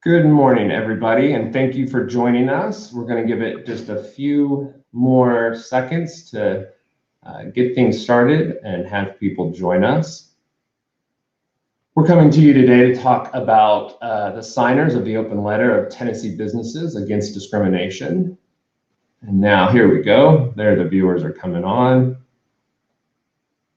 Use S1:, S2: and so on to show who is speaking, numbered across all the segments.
S1: Good morning, everybody, and thank you for joining us. We're going to give it just a few more seconds to get things started and have people join us. We're coming to you today to talk about the signers of the open letter of Tennessee businesses against discrimination. And now here we go. There, the viewers are coming on.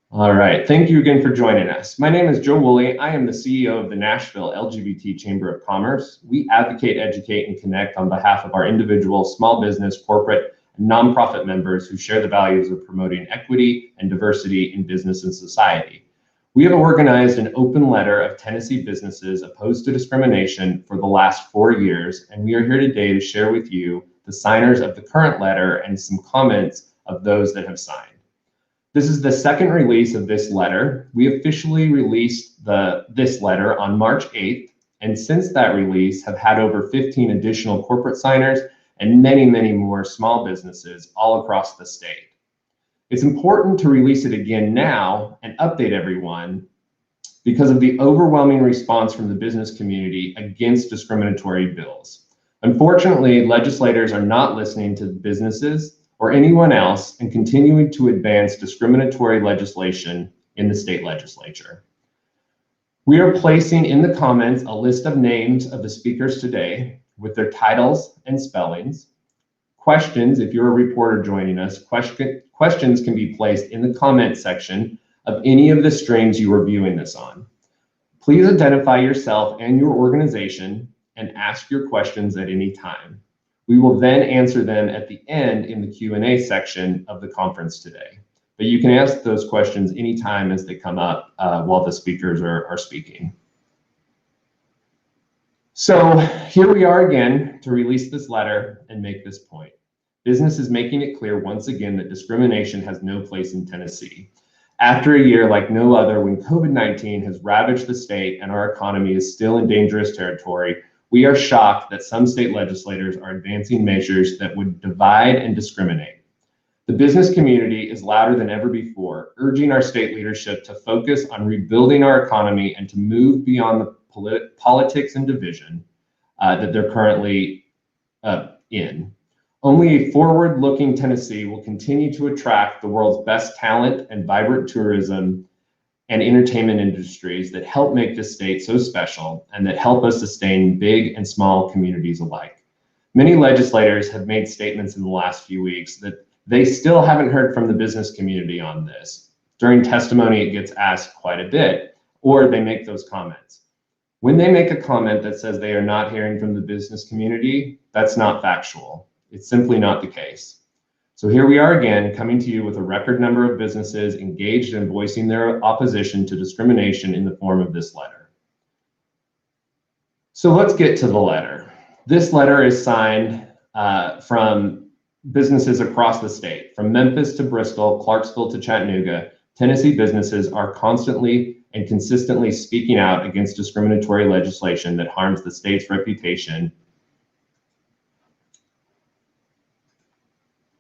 S1: All right, thank you again for joining us. My name is Joe Woolley. I am the CEO of the Nashville LGBT Chamber of Commerce. We advocate, educate, and connect on behalf of our individual, small business, corporate, and nonprofit members who share the values of promoting equity and diversity in business and society. We have organized an open letter of Tennessee businesses opposed to discrimination for the last 4 years, and we are here today to share with you the signers of the current letter and some comments of those that have signed. This is the second release of this letter. We officially released this letter on March 8th, and since that release have had over 15 additional corporate signers and many, many more small businesses all across the state. It's important to release it again now and update everyone because of the overwhelming response from the business community against discriminatory bills. Unfortunately, legislators are not listening to businesses or anyone else and continuing to advance discriminatory legislation in the state legislature. We are placing in the comments a list of names of the speakers today with their titles and spellings. Questions, if you're a reporter joining us, questions can be placed in the comment section of any of the streams you are viewing this on. Please identify yourself and your organization and ask your questions at any time. We will then answer them at the end in the Q&A section of the conference today. But you can ask those questions anytime as they come up while the speakers are speaking. So here we are again to release this letter and make this point. Business is making it clear once again that discrimination has no place in Tennessee. After a year like no other, when COVID-19 has ravaged the state and our economy is still in dangerous territory, we are shocked that some state legislators are advancing measures that would divide and discriminate. The business community is louder than ever before, urging our state leadership to focus on rebuilding our economy and to move beyond the politics and division that they're currently in. Only a forward-looking Tennessee will continue to attract the world's best talent and vibrant tourism and entertainment industries that help make this state so special and that help us sustain big and small communities alike. Many legislators have made statements in the last few weeks that they still haven't heard from the business community on this. During testimony, it gets asked quite a bit, or they make those comments. When they make a comment that says they are not hearing from the business community, that's not factual. It's simply not the case. So here we are again, coming to you with a record number of businesses engaged in voicing their opposition to discrimination in the form of this letter. So let's get to the letter. This letter is signed from businesses across the state. From Memphis to Bristol, Clarksville to Chattanooga, Tennessee businesses are constantly and consistently speaking out against discriminatory legislation that harms the state's reputation.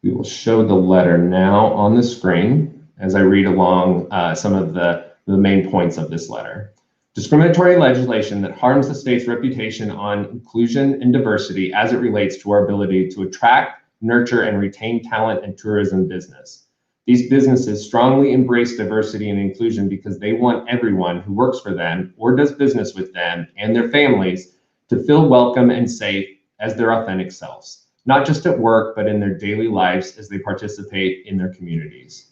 S1: We will show the letter now on the screen as I read along some of the main points of this letter. Discriminatory legislation that harms the state's reputation on inclusion and diversity as it relates to our ability to attract, nurture, and retain talent and tourism business. These businesses strongly embrace diversity and inclusion because they want everyone who works for them or does business with them and their families to feel welcome and safe as their authentic selves. Not just at work, but in their daily lives as they participate in their communities.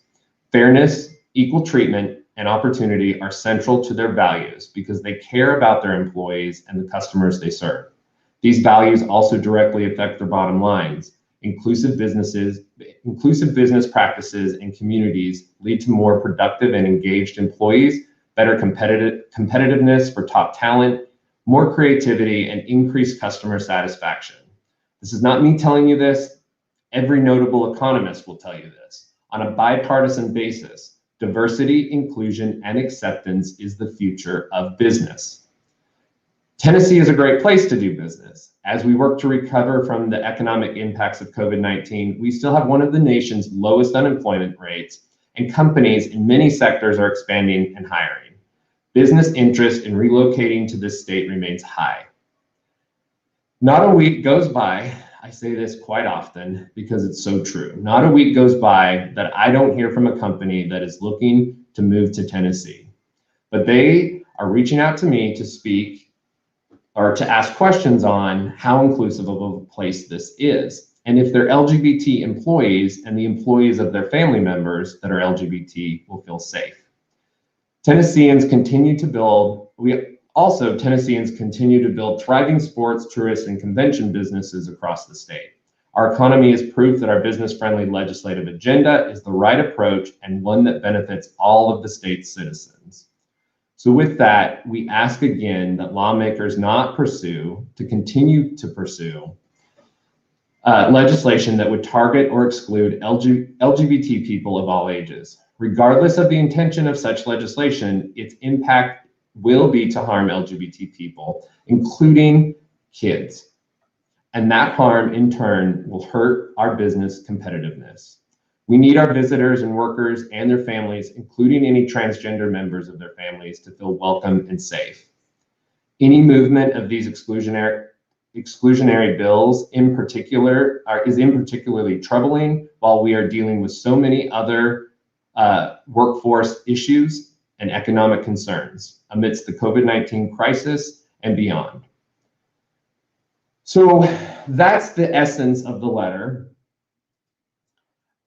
S1: Fairness, equal treatment, and opportunity are central to their values because they care about their employees and the customers they serve. These values also directly affect their bottom lines. Inclusive business practices and communities lead to more productive and engaged employees, better competitiveness for top talent, more creativity, and increased customer satisfaction. This is not me telling you this. Every notable economist will tell you this. On a bipartisan basis, diversity, inclusion, and acceptance is the future of business. Tennessee is a great place to do business. As we work to recover from the economic impacts of COVID-19, we still have one of the nation's lowest unemployment rates, and companies in many sectors are expanding and hiring. Business interest in relocating to this state remains high. Not a week goes by, I say this quite often because it's so true. Not a week goes by that I don't hear from a company that is looking to move to Tennessee, but they are reaching out to me to speak or to ask questions on how inclusive of a place this is, and if their LGBT employees and the employees of their family members that are LGBT will feel safe. Tennesseans continue to build thriving sports, tourist, and convention businesses across the state. Our economy is proof that our business-friendly legislative agenda is the right approach and one that benefits all of the state's citizens. So with that, we ask again that lawmakers not continue to pursue legislation that would target or exclude LGBT people of all ages. Regardless of the intention of such legislation, its impact will be to harm LGBT people, including kids. And that harm, in turn, will hurt our business competitiveness. We need our visitors and workers and their families, including any transgender members of their families, to feel welcome and safe. Any movement of these exclusionary bills in particular is particularly troubling while we are dealing with so many other workforce issues and economic concerns amidst the COVID-19 crisis and beyond. So that's the essence of the letter.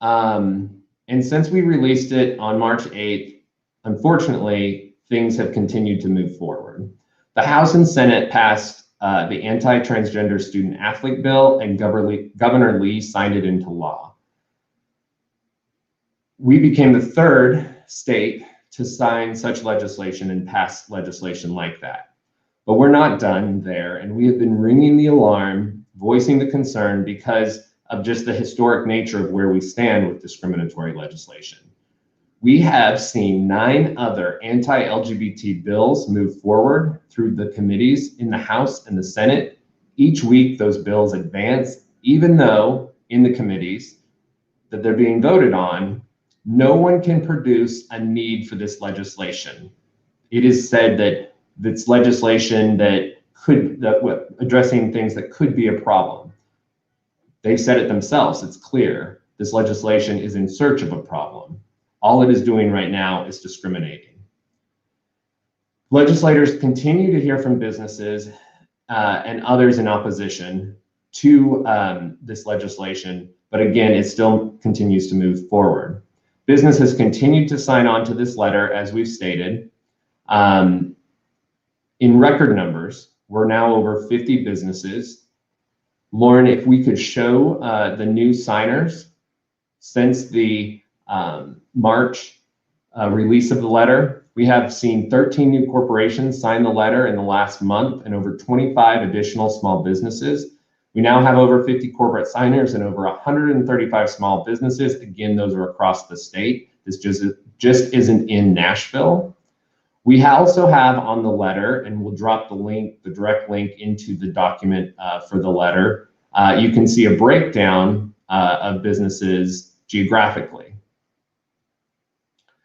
S1: And since we released it on March 8th, unfortunately, things have continued to move forward. The House and Senate passed the Anti-Transgender Student Athlete Bill, and Governor Lee signed it into law. We became the third state to sign such legislation and pass legislation like that. But we're not done there, and we have been ringing the alarm, voicing the concern because of just the historic nature of where we stand with discriminatory legislation. We have seen 9 other anti-LGBT bills move forward through the committees in the House and the Senate. Each week, those bills advance, even though in the committees that they're being voted on, no one can produce a need for this legislation. It is said that it's legislation addressing things that could be a problem. They've said it themselves, it's clear. This legislation is in search of a problem. All it is doing right now is discriminating. Legislators continue to hear from businesses and others in opposition to this legislation, but again, it still continues to move forward. Business has continued to sign on to this letter, as we've stated. In record numbers, we're now over 50 businesses. Lauren, if we could show the new signers since the March release of the letter, we have seen 13 new corporations sign the letter in the last month and over 25 additional small businesses. We now have over 50 corporate signers and over 135 small businesses. Again, those are across the state. This just isn't in Nashville. We also have on the letter, and we'll drop the link, the direct link into the document for the letter. You can see a breakdown of businesses geographically.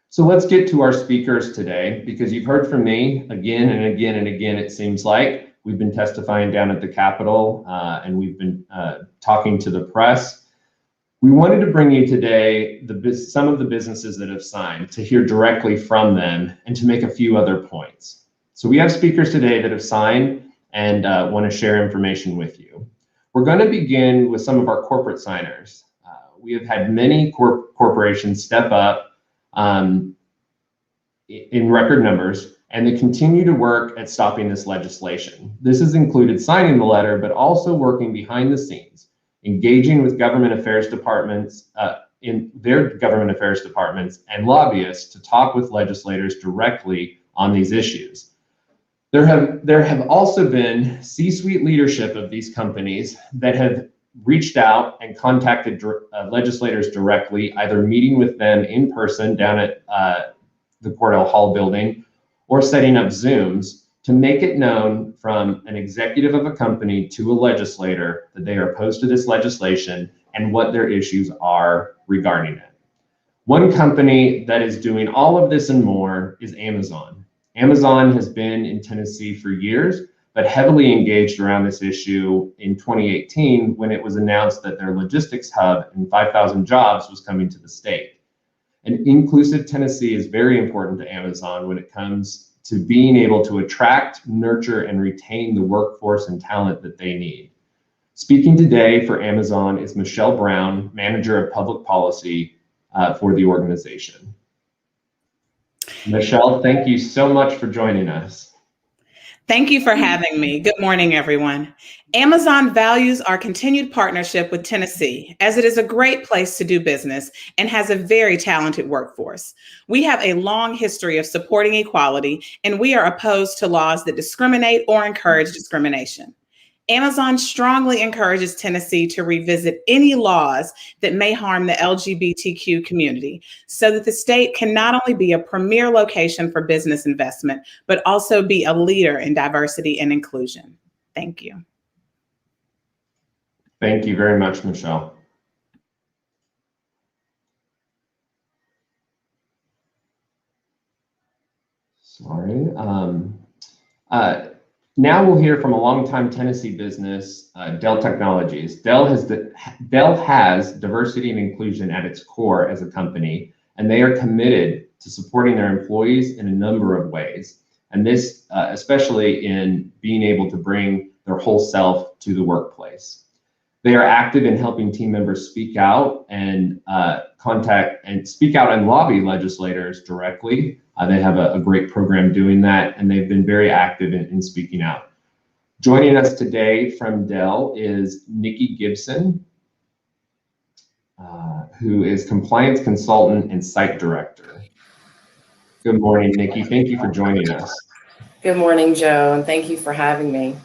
S1: So let's get to our speakers today, because you've heard from me again and again and again, it seems like. We've been testifying down at the Capitol and we've been talking to the press. We wanted to bring you today some of the businesses that have signed, to hear directly from them and to make a few other points. So we have speakers today that have signed and want to share information with you. We're going to begin with some of our corporate signers. We have had many corporations step up in record numbers, and they continue to work at stopping this legislation. This has included signing the letter, but also working behind the scenes, engaging with government affairs departments, in their government affairs departments and lobbyists to talk with legislators directly on these issues. There have also been C-suite leadership of these companies that have reached out and contacted legislators directly, either meeting with them in person down at the Cordell Hall building or setting up Zooms to make it known from an executive of a company to a legislator that they are opposed to this legislation and what their issues are regarding it. One company that is doing all of this and more is Amazon. Amazon has been in Tennessee for years, but heavily engaged around this issue in 2018 when it was announced that their logistics hub and 5,000 jobs was coming to the state. And inclusive Tennessee is very important to Amazon when it comes to being able to attract, nurture, and retain the workforce and talent that they need. Speaking today for Amazon is Michelle Brown, Manager of Public Policy for the organization. Michelle, thank you so much for joining us.
S2: Thank you for having me. Good morning, everyone. Amazon values our continued partnership with Tennessee, as it is a great place to do business and has a very talented workforce. We have a long history of supporting equality, and we are opposed to laws that discriminate or encourage discrimination. Amazon strongly encourages Tennessee to revisit any laws that may harm the LGBTQ community so that the state can not only be a premier location for business investment, but also be a leader in diversity and inclusion. Thank you.
S1: Thank you very much, Michelle. Sorry. Now we'll hear from a longtime Tennessee business, Dell Technologies. Dell has diversity and inclusion at its core as a company, and they are committed to supporting their employees in a number of ways. And this, especially in being able to bring their whole self to the workplace. They are active in helping team members speak out and speak out and lobby legislators directly. They have a great program doing that, and they've been very active in speaking out. Joining us today from Dell is Nikki Gibson, who is Compliance Consultant and Site Director. Good morning, Nikki. Thank you for joining us.
S3: Good morning, Joe, and thank you for having me.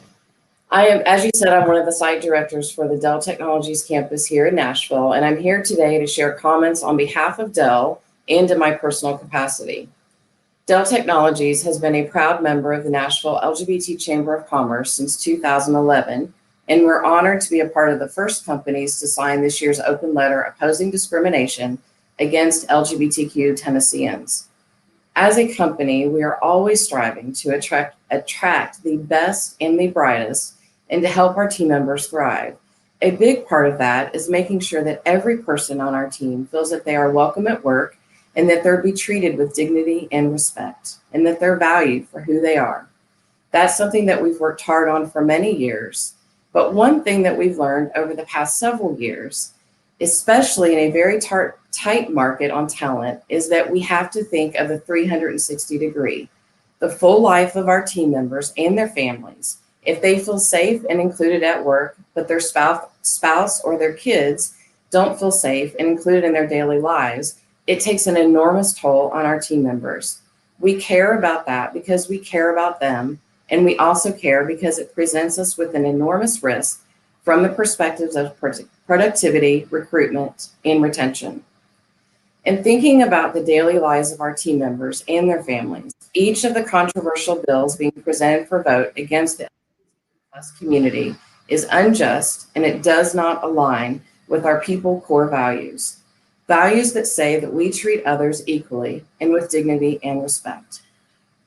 S3: As you said, I'm one of the site directors for the Dell Technologies campus here in Nashville, and I'm here today to share comments on behalf of Dell and in my personal capacity. Dell Technologies has been a proud member of the Nashville LGBT Chamber of Commerce since 2011, and we're honored to be a part of the first companies to sign this year's open letter opposing discrimination against LGBTQ Tennesseans. As a company, we are always striving to attract the best and the brightest and to help our team members thrive. A big part of that is making sure that every person on our team feels that they are welcome at work and that they're be treated with dignity and respect, and that they're valued for who they are. That's something that we've worked hard on for many years. But one thing that we've learned over the past several years, especially in a very tight market on talent, is that we have to think of the 360-degree, the full life of our team members and their families. If they feel safe and included at work, but their spouse or their kids don't feel safe and included in their daily lives, it takes an enormous toll on our team members. We care about that because we care about them, and we also care because it presents us with an enormous risk from the perspectives of productivity, recruitment, and retention. In thinking about the daily lives of our team members and their families, each of the controversial bills being presented for vote against the LGBT community is unjust, and it does not align with our people core values. Values that say that we treat others equally and with dignity and respect.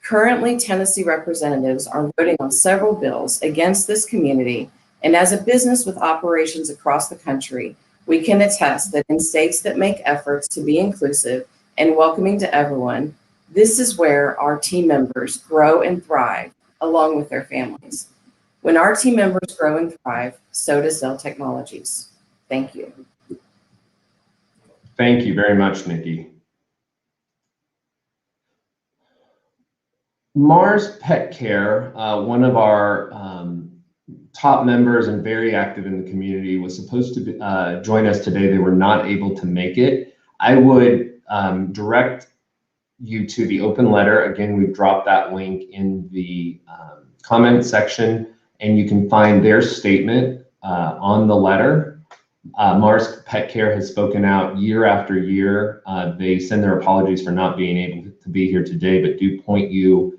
S3: Currently, Tennessee representatives are voting on several bills against this community, and as a business with operations across the country, we can attest that in states that make efforts to be inclusive and welcoming to everyone, this is where our team members grow and thrive along with their families. When our team members grow and thrive, so does Dell Technologies. Thank you.
S1: Thank you very much, Nikki. Mars Pet Care, one of our top members and very active in the community, was supposed to join us today. They were not able to make it. I would direct you to the open letter. Again, we've dropped that link in the comment section, and you can find their statement on the letter. Mars Pet Care has spoken out year after year. They send their apologies for not being able to be here today, but do point you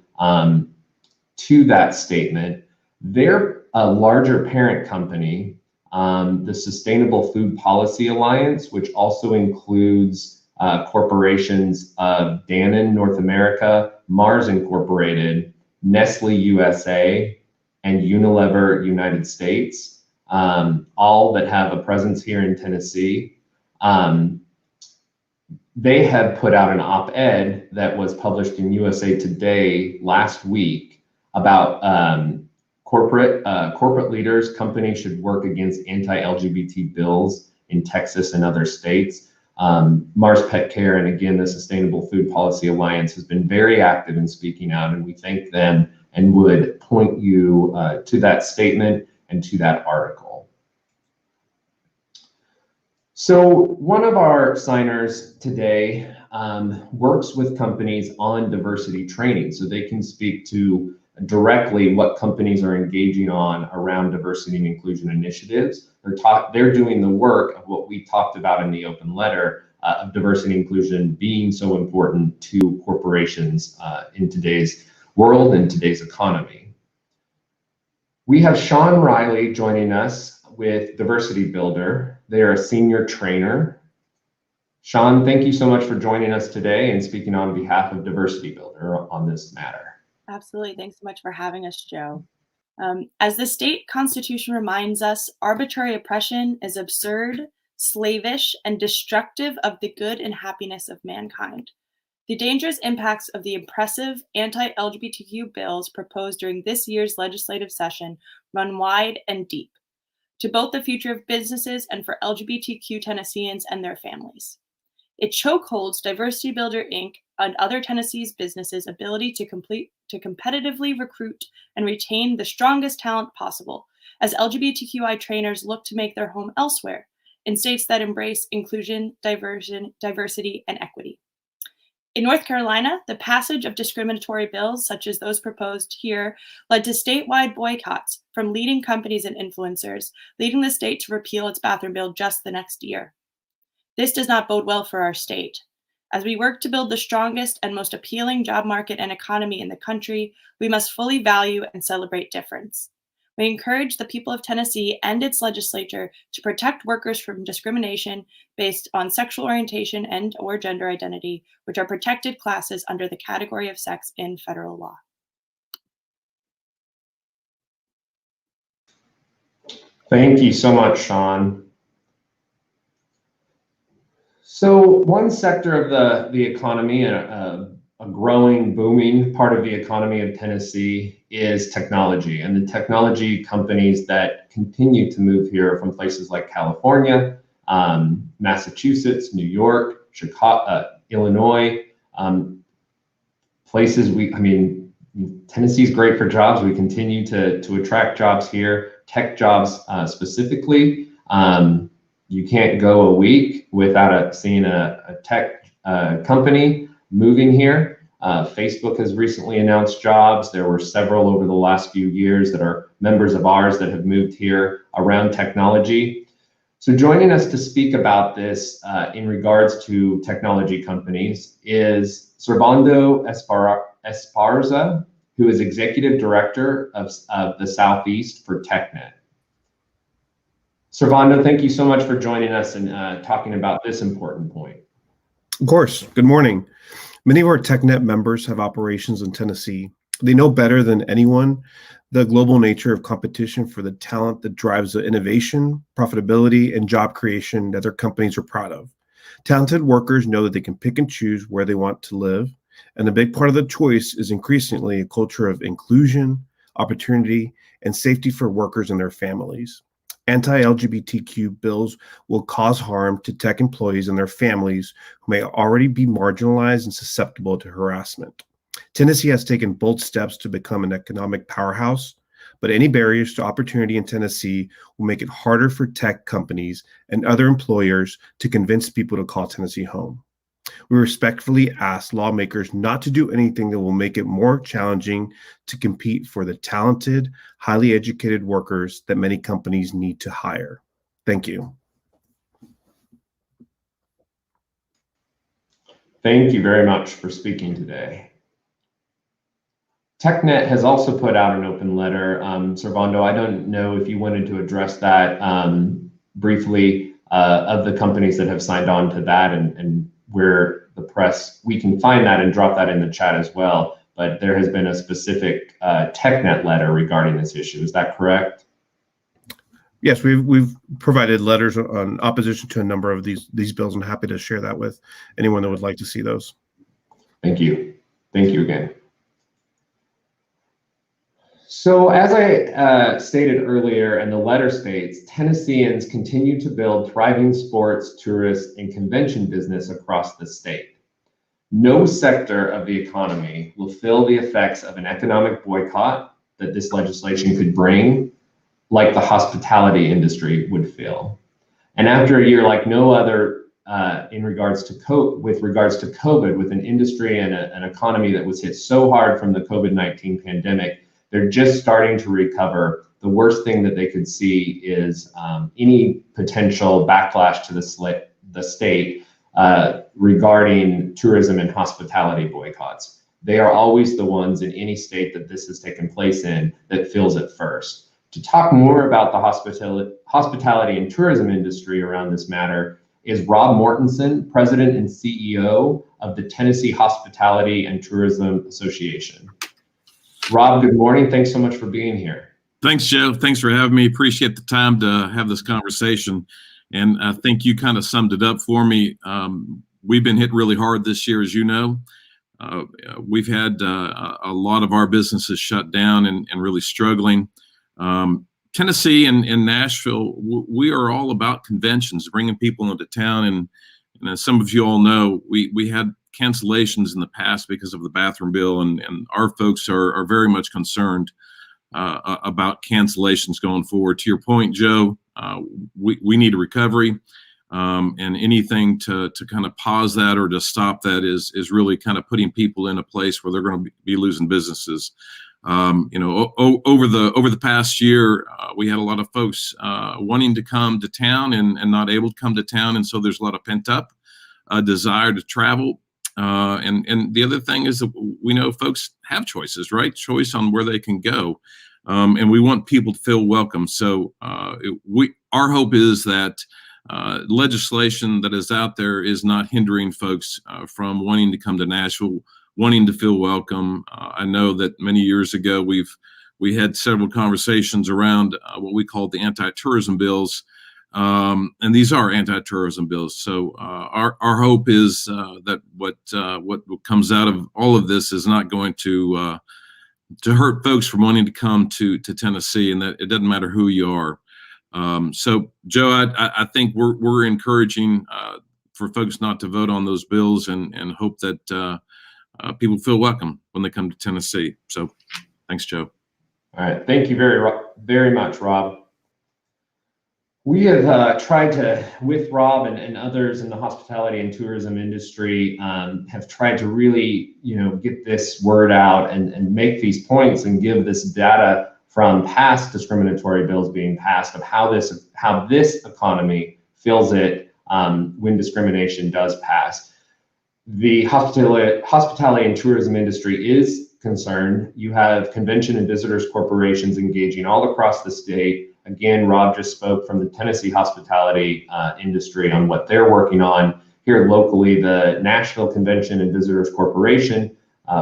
S1: to that statement. They're a larger parent company, the Sustainable Food Policy Alliance, which also includes corporations of Dannon North America, Mars Incorporated, Nestle USA, and Unilever United States, all that have a presence here in Tennessee. They have put out an op-ed that was published in USA Today last week about corporate leaders, companies should work against anti-LGBT bills in Texas and other states. Mars Pet Care and again, the Sustainable Food Policy Alliance has been very active in speaking out, and we thank them and would point you to that statement and to that article. So one of our signers today works with companies on diversity training, so they can speak to directly what companies are engaging on around diversity and inclusion initiatives. They're doing the work of what we talked about in the open letter of diversity and inclusion being so important to corporations in today's world and today's economy. We have Sean Riley joining us with Diversity Builder. They are a senior trainer. Sean, thank you so much for joining us today and speaking on behalf of Diversity Builder on this matter.
S4: Absolutely. Thanks so much for having us, Joe. As the state constitution reminds us, arbitrary oppression is absurd, slavish, and destructive of the good and happiness of mankind. The dangerous impacts of the oppressive anti-LGBTQ bills proposed during this year's legislative session run wide and deep, to both the future of businesses and for LGBTQ Tennesseans and their families. It chokeholds Diversity Builder, Inc. and other Tennessee's businesses' ability to competitively recruit and retain the strongest talent possible as LGBTQI trainers look to make their home elsewhere in states that embrace inclusion, diversity, and equity. In North Carolina, the passage of discriminatory bills, such as those proposed here, led to statewide boycotts from leading companies and influencers, leading the state to repeal its bathroom bill just the next year. This does not bode well for our state. As we work to build the strongest and most appealing job market and economy in the country, we must fully value and celebrate difference. We encourage the people of Tennessee and its legislature to protect workers from discrimination based on sexual orientation and/or gender identity, which are protected classes under the category of sex in federal law.
S1: Thank you so much, Sean. So one sector of the economy, a growing, booming part of the economy of Tennessee is technology, and the technology companies that continue to move here from places like California, Massachusetts, New York, Chicago, Illinois, places Tennessee's great for jobs. We continue to attract jobs here, tech jobs specifically. You can't go a week without seeing a tech company moving here. Facebook has recently announced jobs. There were several over the last few years that are members of ours that have moved here around technology. So joining us to speak about this in regards to technology companies is Servando Esparza, who is Executive Director of the Southeast for TechNet. Servando, thank you so much for joining us and talking about this important point.
S5: Of course. Good morning. Many of our TechNet members have operations in Tennessee. They know better than anyone the global nature of competition for the talent that drives the innovation, profitability, and job creation that their companies are proud of. Talented workers know that they can pick and choose where they want to live, and a big part of the choice is increasingly a culture of inclusion, opportunity, and safety for workers and their families. Anti-LGBTQ bills will cause harm to tech employees and their families who may already be marginalized and susceptible to harassment. Tennessee has taken bold steps to become an economic powerhouse, but any barriers to opportunity in Tennessee will make it harder for tech companies and other employers to convince people to call Tennessee home. We respectfully ask lawmakers not to do anything that will make it more challenging to compete for the talented, highly educated workers that many companies need to hire. Thank you.
S1: Thank you very much for speaking today. TechNet has also put out an open letter. Servando, I don't know if you wanted to address that briefly of the companies that have signed on to that and where the press, we can find that and drop that in the chat as well. but there has been a specific TechNet letter regarding this issue. Is that correct?
S5: Yes, we've provided letters on opposition to a number of these bills, and happy to share that with anyone that would like to see those.
S1: Thank you. Thank you again. So as I stated earlier, and the letter states, Tennesseans continue to build thriving sports, tourist, and convention business across the state. No sector of the economy will feel the effects of an economic boycott that this legislation could bring like the hospitality industry would feel. And after a year like no other with regards to COVID, with an industry and an economy that was hit so hard from the COVID-19 pandemic, they're just starting to recover. The worst thing that they could see is any potential backlash to the state regarding tourism and hospitality boycotts. They are always the ones in any state that this has taken place in that feels it first. To talk more about the hospitality and tourism industry around this matter is Rob Mortensen, President and CEO of the Tennessee Hospitality and Tourism Association. Rob, good morning. Thanks so much for being here.
S6: Thanks, Joe. Thanks for having me. Appreciate the time to have this conversation. And I think you kind of summed it up for me. We've been hit really hard this year, as you know. We've had a lot of our businesses shut down and really struggling. Tennessee and Nashville, we are all about conventions, bringing people into town. And as some of you all know, we had cancellations in the past because of the bathroom bill, and our folks are very much concerned about cancellations going forward. To your point, Joe, we need a recovery, and anything to kind of pause that or to stop that is really kind of putting people in a place where they're going to be losing businesses. Over the past year, we had a lot of folks wanting to come to town and not able to come to town, and so there's a lot of pent up desire to travel. And the other thing is that we know folks have choices, right? Choice on where they can go, and we want people to feel welcome. So our hope is that legislation that is out there is not hindering folks from wanting to come to Nashville, wanting to feel welcome. I know that many years ago we had several conversations around what we called the anti-tourism bills, and these are anti-tourism bills. So our hope is that what comes out of all of this is not going to hurt folks from wanting to come to Tennessee, and that it doesn't matter who you are. So Joe, I think we're encouraging for folks not to vote on those bills, and hope that people feel welcome when they come to Tennessee. So thanks, Joe.
S1: All right, thank you very much, Rob. We have tried to, with Rob and others in the hospitality and tourism industry, have tried to really, get this word out and make these points and give this data from past discriminatory bills being passed of how this economy feels it when discrimination does pass. The hospitality and tourism industry is concerned. You have convention and visitors corporations engaging all across the state. Again, Rob just spoke from the Tennessee hospitality industry on what they're working on. Here locally, the Nashville Convention and Visitors Corporation,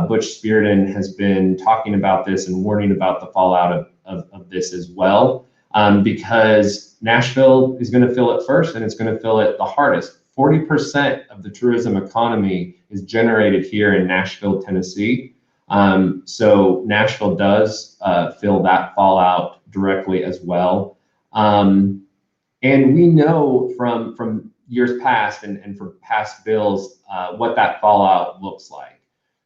S1: Butch Spearden, has been talking about this and warning about the fallout of this as well, because Nashville is going to feel it first, and it's going to feel it the hardest. 40% of the tourism economy is generated here in Nashville, Tennessee. So Nashville does feel that fallout directly as well. And we know from years past and from past bills what that fallout looks like.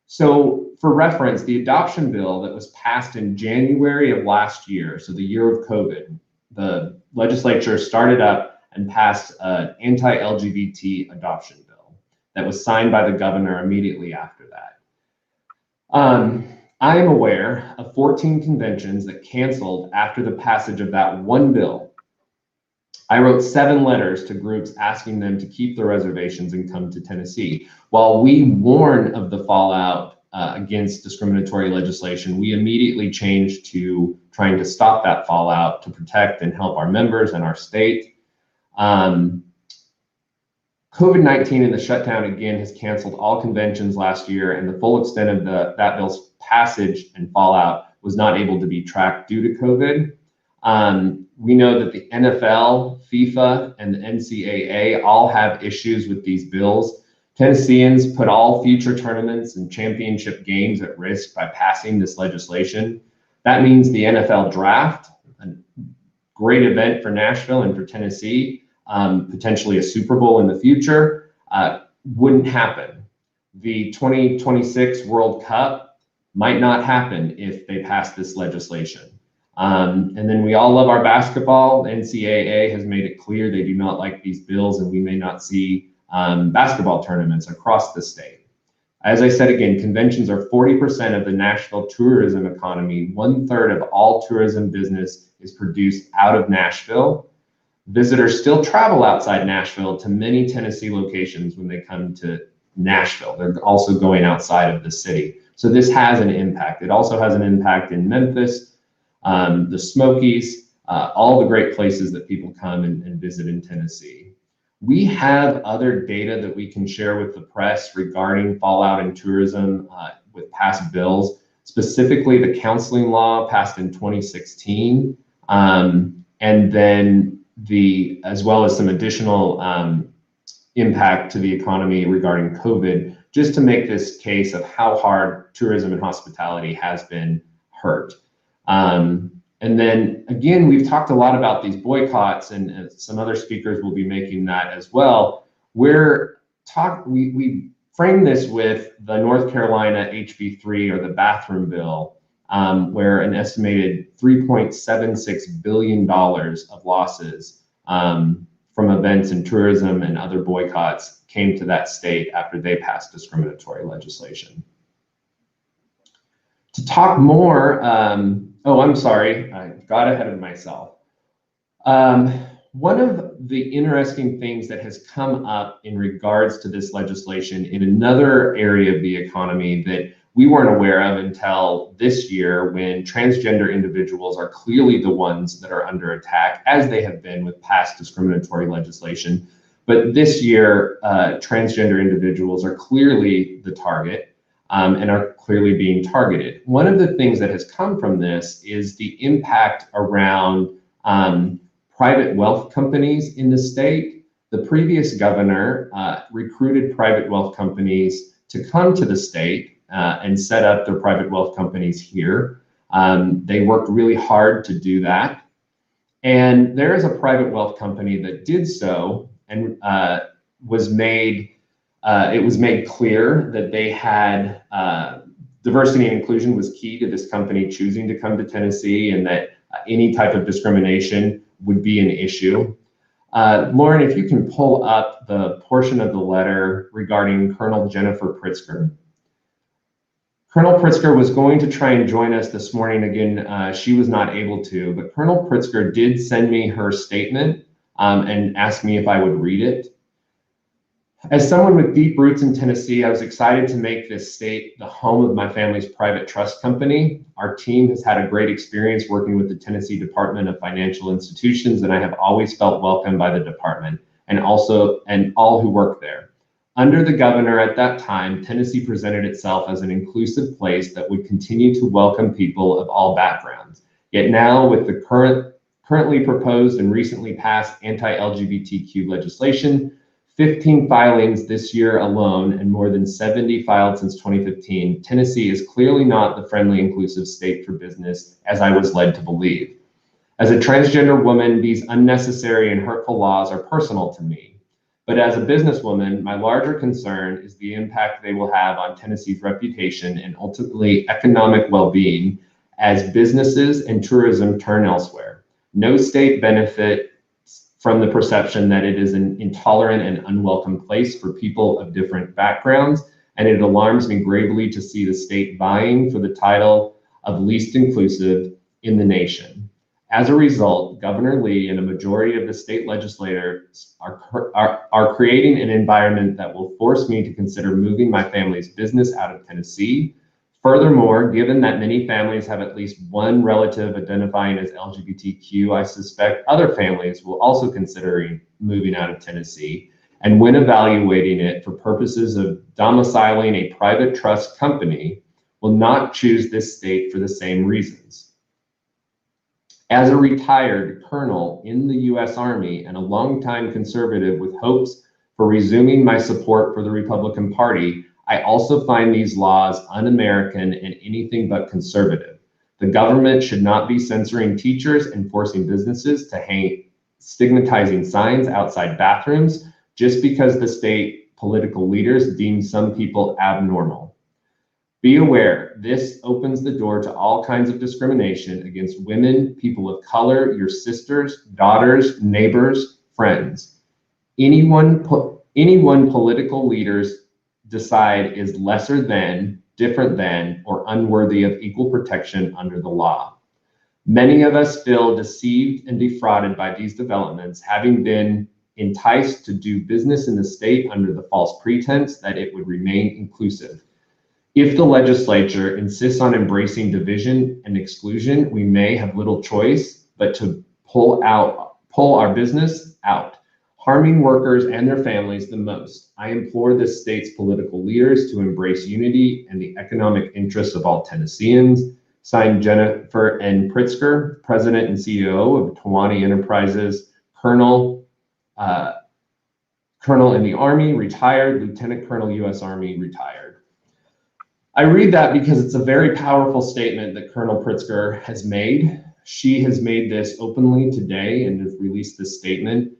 S1: So for reference, the adoption bill that was passed in January of last year, so the year of COVID, the legislature started up and passed an anti-LGBT adoption bill that was signed by the governor immediately after that. I am aware of 14 conventions that canceled after the passage of that one bill. I wrote 7 letters to groups asking them to keep their reservations and come to Tennessee. While we warn of the fallout against discriminatory legislation, we immediately changed to trying to stop that fallout to protect and help our members and our state. COVID-19 and the shutdown again has canceled all conventions last year, and the full extent of that bill's passage and fallout was not able to be tracked due to COVID. We know that the NFL, FIFA, and the NCAA all have issues with these bills. Tennesseans put all future tournaments and championship games at risk by passing this legislation. That means the NFL draft, a great event for Nashville and for Tennessee, potentially a Super Bowl in the future, wouldn't happen. The 2026 World Cup might not happen if they pass this legislation. And then we all love our basketball. The NCAA has made it clear they do not like these bills, and we may not see basketball tournaments across the state. As I said again, conventions are 40% of the Nashville tourism economy. 1/3 of all tourism business is produced out of Nashville. Visitors still travel outside Nashville to many Tennessee locations when they come to Nashville. They're also going outside of the city. So this has an impact. It also has an impact in Memphis, the Smokies, all the great places that people come and visit in Tennessee. We have other data that we can share with the press regarding fallout in tourism with past bills, specifically the counseling law passed in 2016, and then as well as some additional impact to the economy regarding COVID, just to make this case of how hard tourism and hospitality has been hurt. And then again, we've talked a lot about these boycotts, and some other speakers will be making that as well. We frame this with the North Carolina HB3, or the bathroom bill, where an estimated $3.76 billion of losses from events in tourism and other boycotts came to that state after they passed discriminatory legislation. To talk more, oh, I'm sorry, I got ahead of myself. One of the interesting things that has come up in regards to this legislation in another area of the economy that we weren't aware of until this year, when transgender individuals are clearly the ones that are under attack, as they have been with past discriminatory legislation. But this year, transgender individuals are clearly the target. And are clearly being targeted. One of the things that has come from this is the impact around private wealth companies in the state. The previous governor recruited private wealth companies to come to the state and set up their private wealth companies here. They worked really hard to do that. And there is a private wealth company that did so, and it was made clear that they had diversity and inclusion was key to this company choosing to come to Tennessee, and that any type of discrimination would be an issue. Lauren, if you can pull up the portion of the letter regarding Colonel Jennifer Pritzker. Colonel Pritzker was going to try and join us this morning. Again, she was not able to, but Colonel Pritzker did send me her statement and asked me if I would read it. As someone with deep roots in Tennessee, I was excited to make this state the home of my family's private trust company. Our team has had a great experience working with the Tennessee Department of Financial Institutions, and I have always felt welcomed by the department and all who work there. Under the governor at that time, Tennessee presented itself as an inclusive place that would continue to welcome people of all backgrounds. Yet now, with the currently proposed and recently passed anti-LGBTQ legislation, 15 filings this year alone, and more than 70 filed since 2015, Tennessee is clearly not the friendly, inclusive state for business, as I was led to believe. As a transgender woman, these unnecessary and hurtful laws are personal to me. But as a businesswoman, my larger concern is the impact they will have on Tennessee's reputation and ultimately economic well-being as businesses and tourism turn elsewhere. No state benefit from the perception that it is an intolerant and unwelcome place for people of different backgrounds, and it alarms me gravely to see the state vying for the title of least inclusive in the nation. As a result, Governor Lee and a majority of the state legislators are creating an environment that will force me to consider moving my family's business out of Tennessee. Furthermore, given that many families have at least one relative identifying as LGBTQ, I suspect other families will also consider moving out of Tennessee, and when evaluating it for purposes of domiciling a private trust company, will not choose this state for the same reasons. As a retired colonel in the U.S. Army and a longtime conservative with hopes for resuming my support for the Republican Party, I also find these laws un-American and anything but conservative. The government should not be censoring teachers and forcing businesses to hang stigmatizing signs outside bathrooms just because the state political leaders deem some people abnormal. Be aware, this opens the door to all kinds of discrimination against women, people of color, your sisters, daughters, neighbors, friends. Anyone political leaders decide is lesser than, different than, or unworthy of equal protection under the law. Many of us feel deceived and defrauded by these developments, having been enticed to do business in the state under the false pretense that it would remain inclusive. If the legislature insists on embracing division and exclusion, we may have little choice but to pull our business out, harming workers and their families the most. I implore the state's political leaders to embrace unity and the economic interests of all Tennesseans. Signed, Jennifer N. Pritzker, President and CEO of Tawani Enterprises, Colonel in the Army, retired, Lieutenant Colonel, U.S. Army, retired. I read that because it's a very powerful statement that Colonel Pritzker has made. She has made this openly today and has released this statement.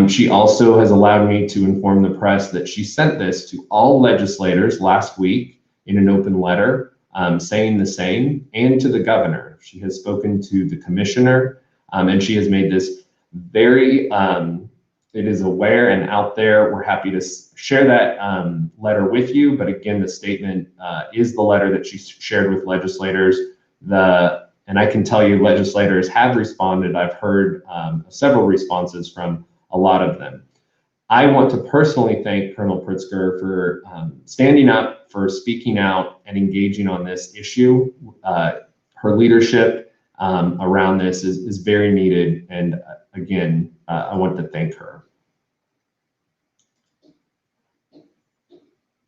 S1: She also has allowed me to inform the press that she sent this to all legislators last week in an open letter, saying the same, and to the governor. She has spoken to the commissioner, and she has made this very, it is aware and out there. We're happy to share that letter with you. But again, the statement is the letter that she shared with legislators. And I can tell you legislators have responded. I've heard several responses from a lot of them. I want to personally thank Colonel Pritzker for standing up, for speaking out and engaging on this issue. Her leadership around this is very needed. And again, I want to thank her.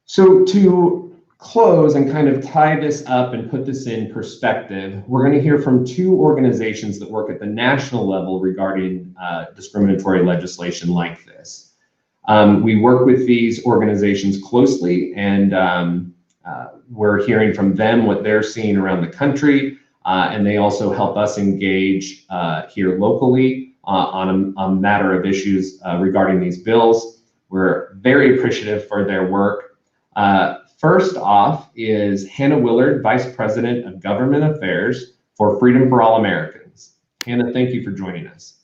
S1: So to close and kind of tie this up and put this in perspective, we're going to hear from two organizations that work at the national level regarding discriminatory legislation like this. We work with these organizations closely, and we're hearing from them what they're seeing around the country, and they also help us engage here locally on a matter of issues regarding these bills. We're very appreciative for their work. First off is Hannah Willard, Vice President of Government Affairs for Freedom for All Americans. Hannah, thank you for joining us.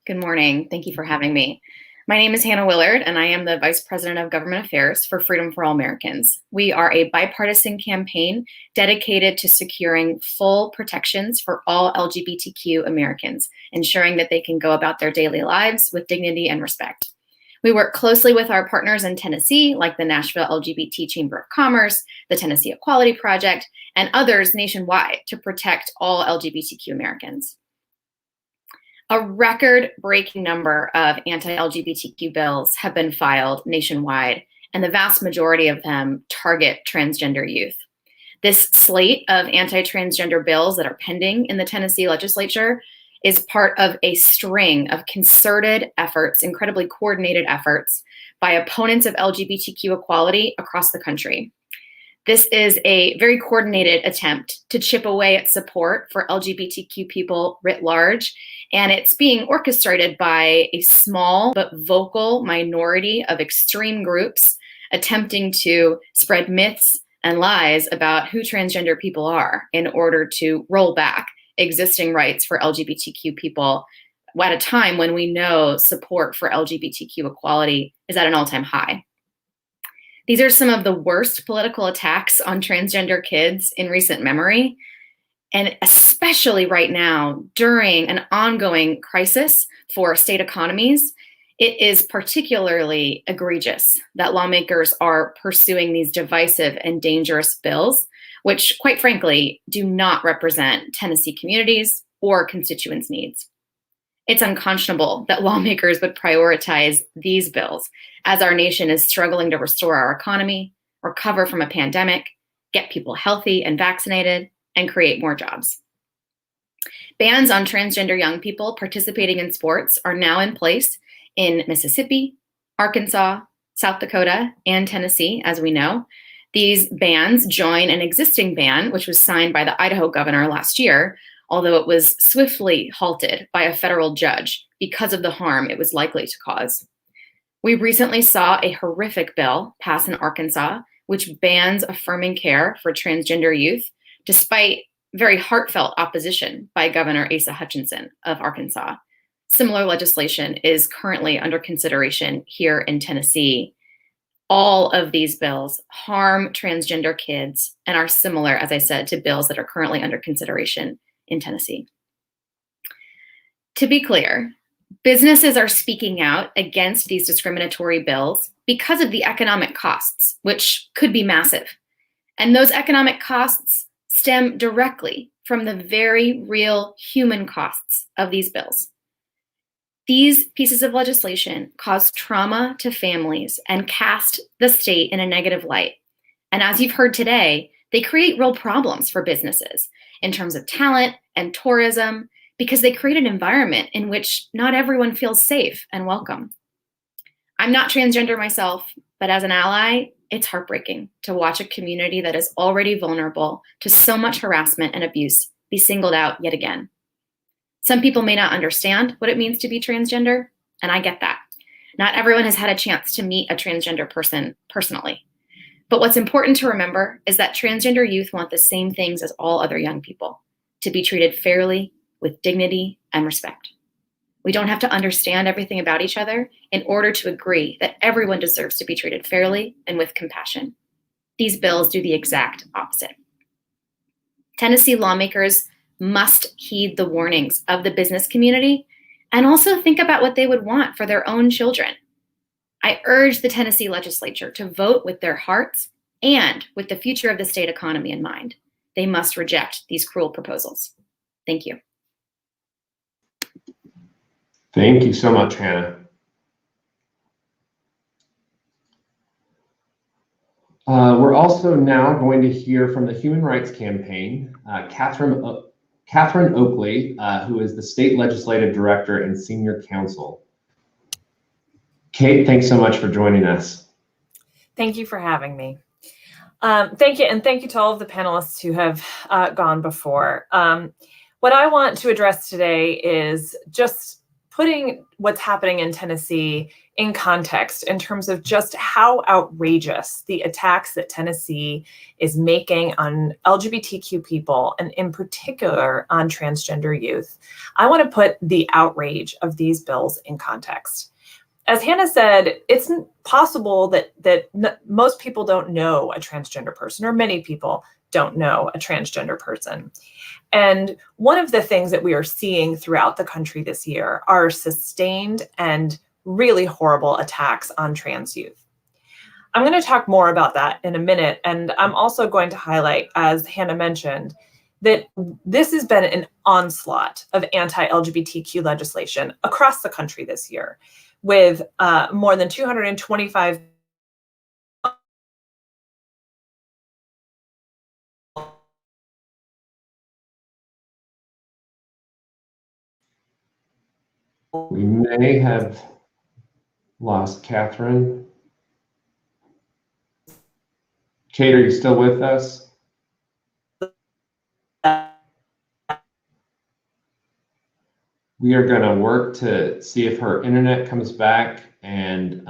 S7: Good morning. Thank you for having me. My name is Hannah Willard, and I am the Vice President of Government Affairs for Freedom for All Americans. We are a bipartisan campaign dedicated to securing full protections for all LGBTQ Americans, ensuring that they can go about their daily lives with dignity and respect. We work closely with our partners in Tennessee, like the Nashville LGBT Chamber of Commerce, the Tennessee Equality Project, and others nationwide to protect all LGBTQ Americans. A record-breaking number of anti-LGBTQ bills have been filed nationwide, and the vast majority of them target transgender youth. This slate of anti-transgender bills that are pending in the Tennessee legislature is part of a string of concerted efforts, incredibly coordinated efforts by opponents of LGBTQ equality across the country. This is a very coordinated attempt to chip away at support for LGBTQ people writ large, and it's being orchestrated by a small but vocal minority of extreme groups attempting to spread myths and lies about who transgender people are in order to roll back existing rights for LGBTQ people at a time when we know support for LGBTQ equality is at an all-time high. These are some of the worst political attacks on transgender kids in recent memory, and especially right now during an ongoing crisis for state economies, it is particularly egregious that lawmakers are pursuing these divisive and dangerous bills, which, quite frankly, do not represent Tennessee communities or constituents' needs. It's unconscionable that lawmakers would prioritize these bills as our nation is struggling to restore our economy, recover from a pandemic, get people healthy and vaccinated, and create more jobs. Bans on transgender young people participating in sports are now in place in Mississippi, Arkansas, South Dakota, and Tennessee, as we know. These bans join an existing ban, which was signed by the Idaho governor last year, although it was swiftly halted by a federal judge because of the harm it was likely to cause. We recently saw a horrific bill pass in Arkansas, which bans affirming care for transgender youth, despite very heartfelt opposition by Governor Asa Hutchinson of Arkansas. Similar legislation is currently under consideration here in Tennessee. All of these bills harm transgender kids and are similar, as I said, to bills that are currently under consideration in Tennessee. To be clear, businesses are speaking out against these discriminatory bills because of the economic costs, which could be massive. And those economic costs stem directly from the very real human costs of these bills. These pieces of legislation cause trauma to families and cast the state in a negative light. And as you've heard today, they create real problems for businesses in terms of talent and tourism, because they create an environment in which not everyone feels safe and welcome. I'm not transgender myself, but as an ally, it's heartbreaking to watch a community that is already vulnerable to so much harassment and abuse be singled out yet again. Some people may not understand what it means to be transgender, and I get that. Not everyone has had a chance to meet a transgender person personally. But what's important to remember is that transgender youth want the same things as all other young people, to be treated fairly, with dignity and respect. We don't have to understand everything about each other in order to agree that everyone deserves to be treated fairly and with compassion. These bills do the exact opposite. Tennessee lawmakers must heed the warnings of the business community and also think about what they would want for their own children. I urge the Tennessee legislature to vote with their hearts and with the future of the state economy in mind. They must reject these cruel proposals. Thank you.
S1: Thank you so much, Hannah. We're also now going to hear from the Human Rights Campaign, Catherine Oakley, who is the State Legislative Director and Senior Counsel. Kate, thanks so much for joining us.
S8: Thank you for having me. Thank you, and thank you to all of the panelists who have gone before. What I want to address today is just putting what's happening in Tennessee in context in terms of just how outrageous the attacks that Tennessee is making on LGBTQ people, and in particular on transgender youth. I want to put the outrage of these bills in context. As Hannah said, it's possible that most people don't know a transgender person, or many people don't know a transgender person. And one of the things that we are seeing throughout the country this year are sustained and really horrible attacks on trans youth. I'm going to talk more about that in a minute. And I'm also going to highlight, as Hannah mentioned, that this has been an onslaught of anti-LGBTQ legislation across the country this year, with more than 225
S1: We may have lost Catherine. Kate, are you still with us? We are going to work to see if her internet comes back, and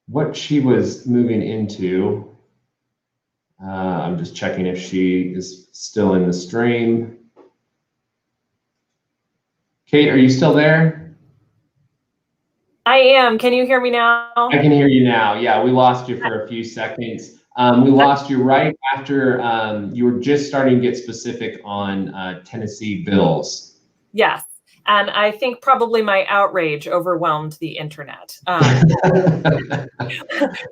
S1: what she was moving into. I'm just checking if she is still in the stream. Kate, are you still there?
S8: I am. Can you hear me now?
S1: I can hear you now. Yeah, we lost you for a few seconds. We lost you right after you were just starting to get specific on Tennessee bills.
S8: Yes. And I think probably my outrage overwhelmed the internet.
S1: Well,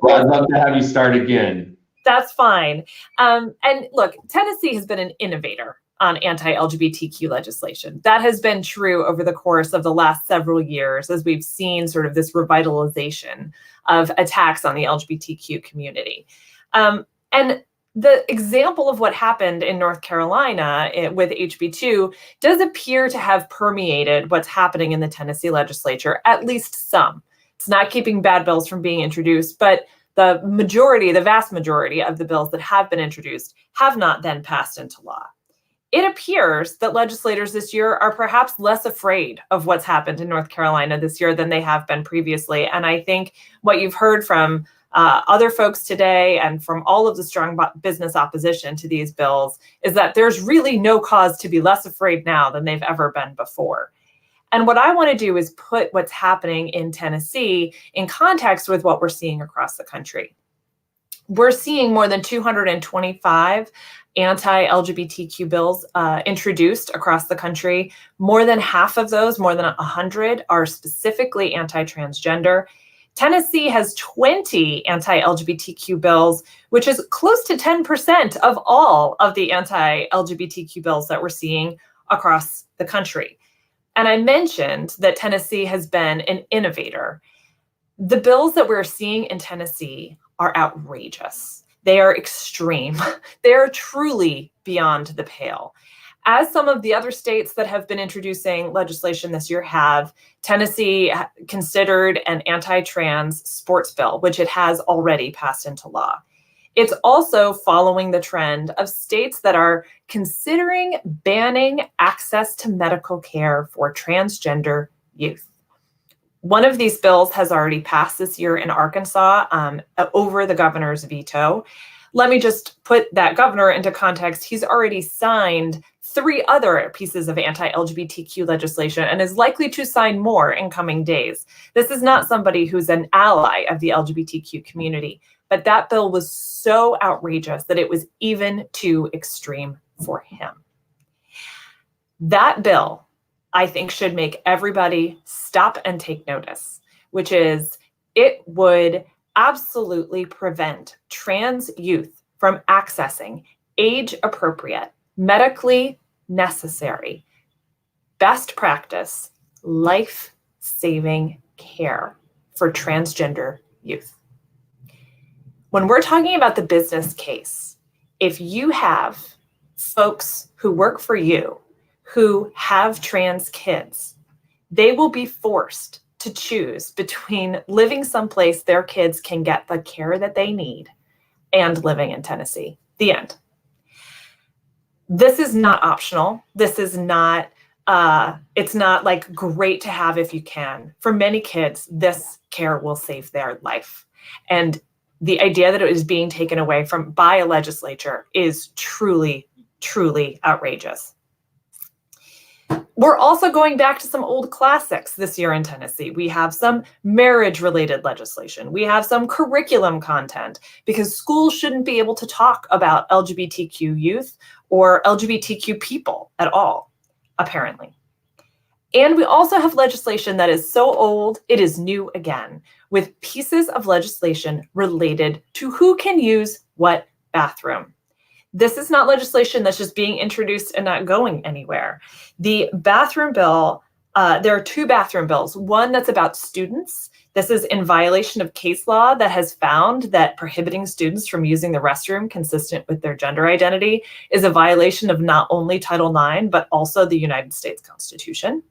S1: I'd love to have you start again.
S8: That's fine. And look, Tennessee has been an innovator on anti-LGBTQ legislation. That has been true over the course of the last several years, as we've seen sort of this revitalization of attacks on the LGBTQ community. And the example of what happened in North Carolina with HB2 does appear to have permeated what's happening in the Tennessee legislature, at least some. It's not keeping bad bills from being introduced, but the vast majority of the bills that have been introduced have not then passed into law. It appears that legislators this year are perhaps less afraid of what's happened in North Carolina this year than they have been previously. And I think what you've heard from other folks today and from all of the strong business opposition to these bills is that there's really no cause to be less afraid now than they've ever been before. And what I want to do is put what's happening in Tennessee in context with what we're seeing across the country. We're seeing more than 225 anti-LGBTQ bills introduced across the country. More than half of those, more than 100, are specifically anti-transgender. Tennessee has 20 anti-LGBTQ bills, which is close to 10% of all of the anti-LGBTQ bills that we're seeing across the country. And I mentioned that Tennessee has been an innovator. The bills that we're seeing in Tennessee are outrageous. They are extreme. They are truly beyond the pale. As some of the other states that have been introducing legislation this year have, Tennessee considered an anti-trans sports bill, which it has already passed into law. It's also following the trend of states that are considering banning access to medical care for transgender youth. One of these bills has already passed this year in Arkansas over the governor's veto. Let me just put that governor into context. He's already signed 3 other pieces of anti-LGBTQ legislation and is likely to sign more in coming days. This is not somebody who's an ally of the LGBTQ community, but that bill was so outrageous that it was even too extreme for him. That bill, I think, should make everybody stop and take notice, which is it would absolutely prevent trans youth from accessing age-appropriate, medically necessary, best practice, life-saving care for transgender youth. When we're talking about the business case, if you have folks who work for you who have trans kids, they will be forced to choose between living someplace their kids can get the care that they need and living in Tennessee. The end. This is not optional. This is not, it's not like great to have if you can. For many kids, this care will save their life. And the idea that it is being taken away by a legislature is truly, truly outrageous. We're also going back to some old classics this year in Tennessee. We have some marriage-related legislation. We have some curriculum content because schools shouldn't be able to talk about LGBTQ youth or LGBTQ people at all, apparently. And we also have legislation that is so old, it is new again, with pieces of legislation related to who can use what bathroom. This is not legislation that's just being introduced and not going anywhere. The bathroom bill, there are 2 bathroom bills. One that's about students. This is in violation of case law that has found that prohibiting students from using the restroom consistent with their gender identity is a violation of not only Title IX, but also the United States Constitution.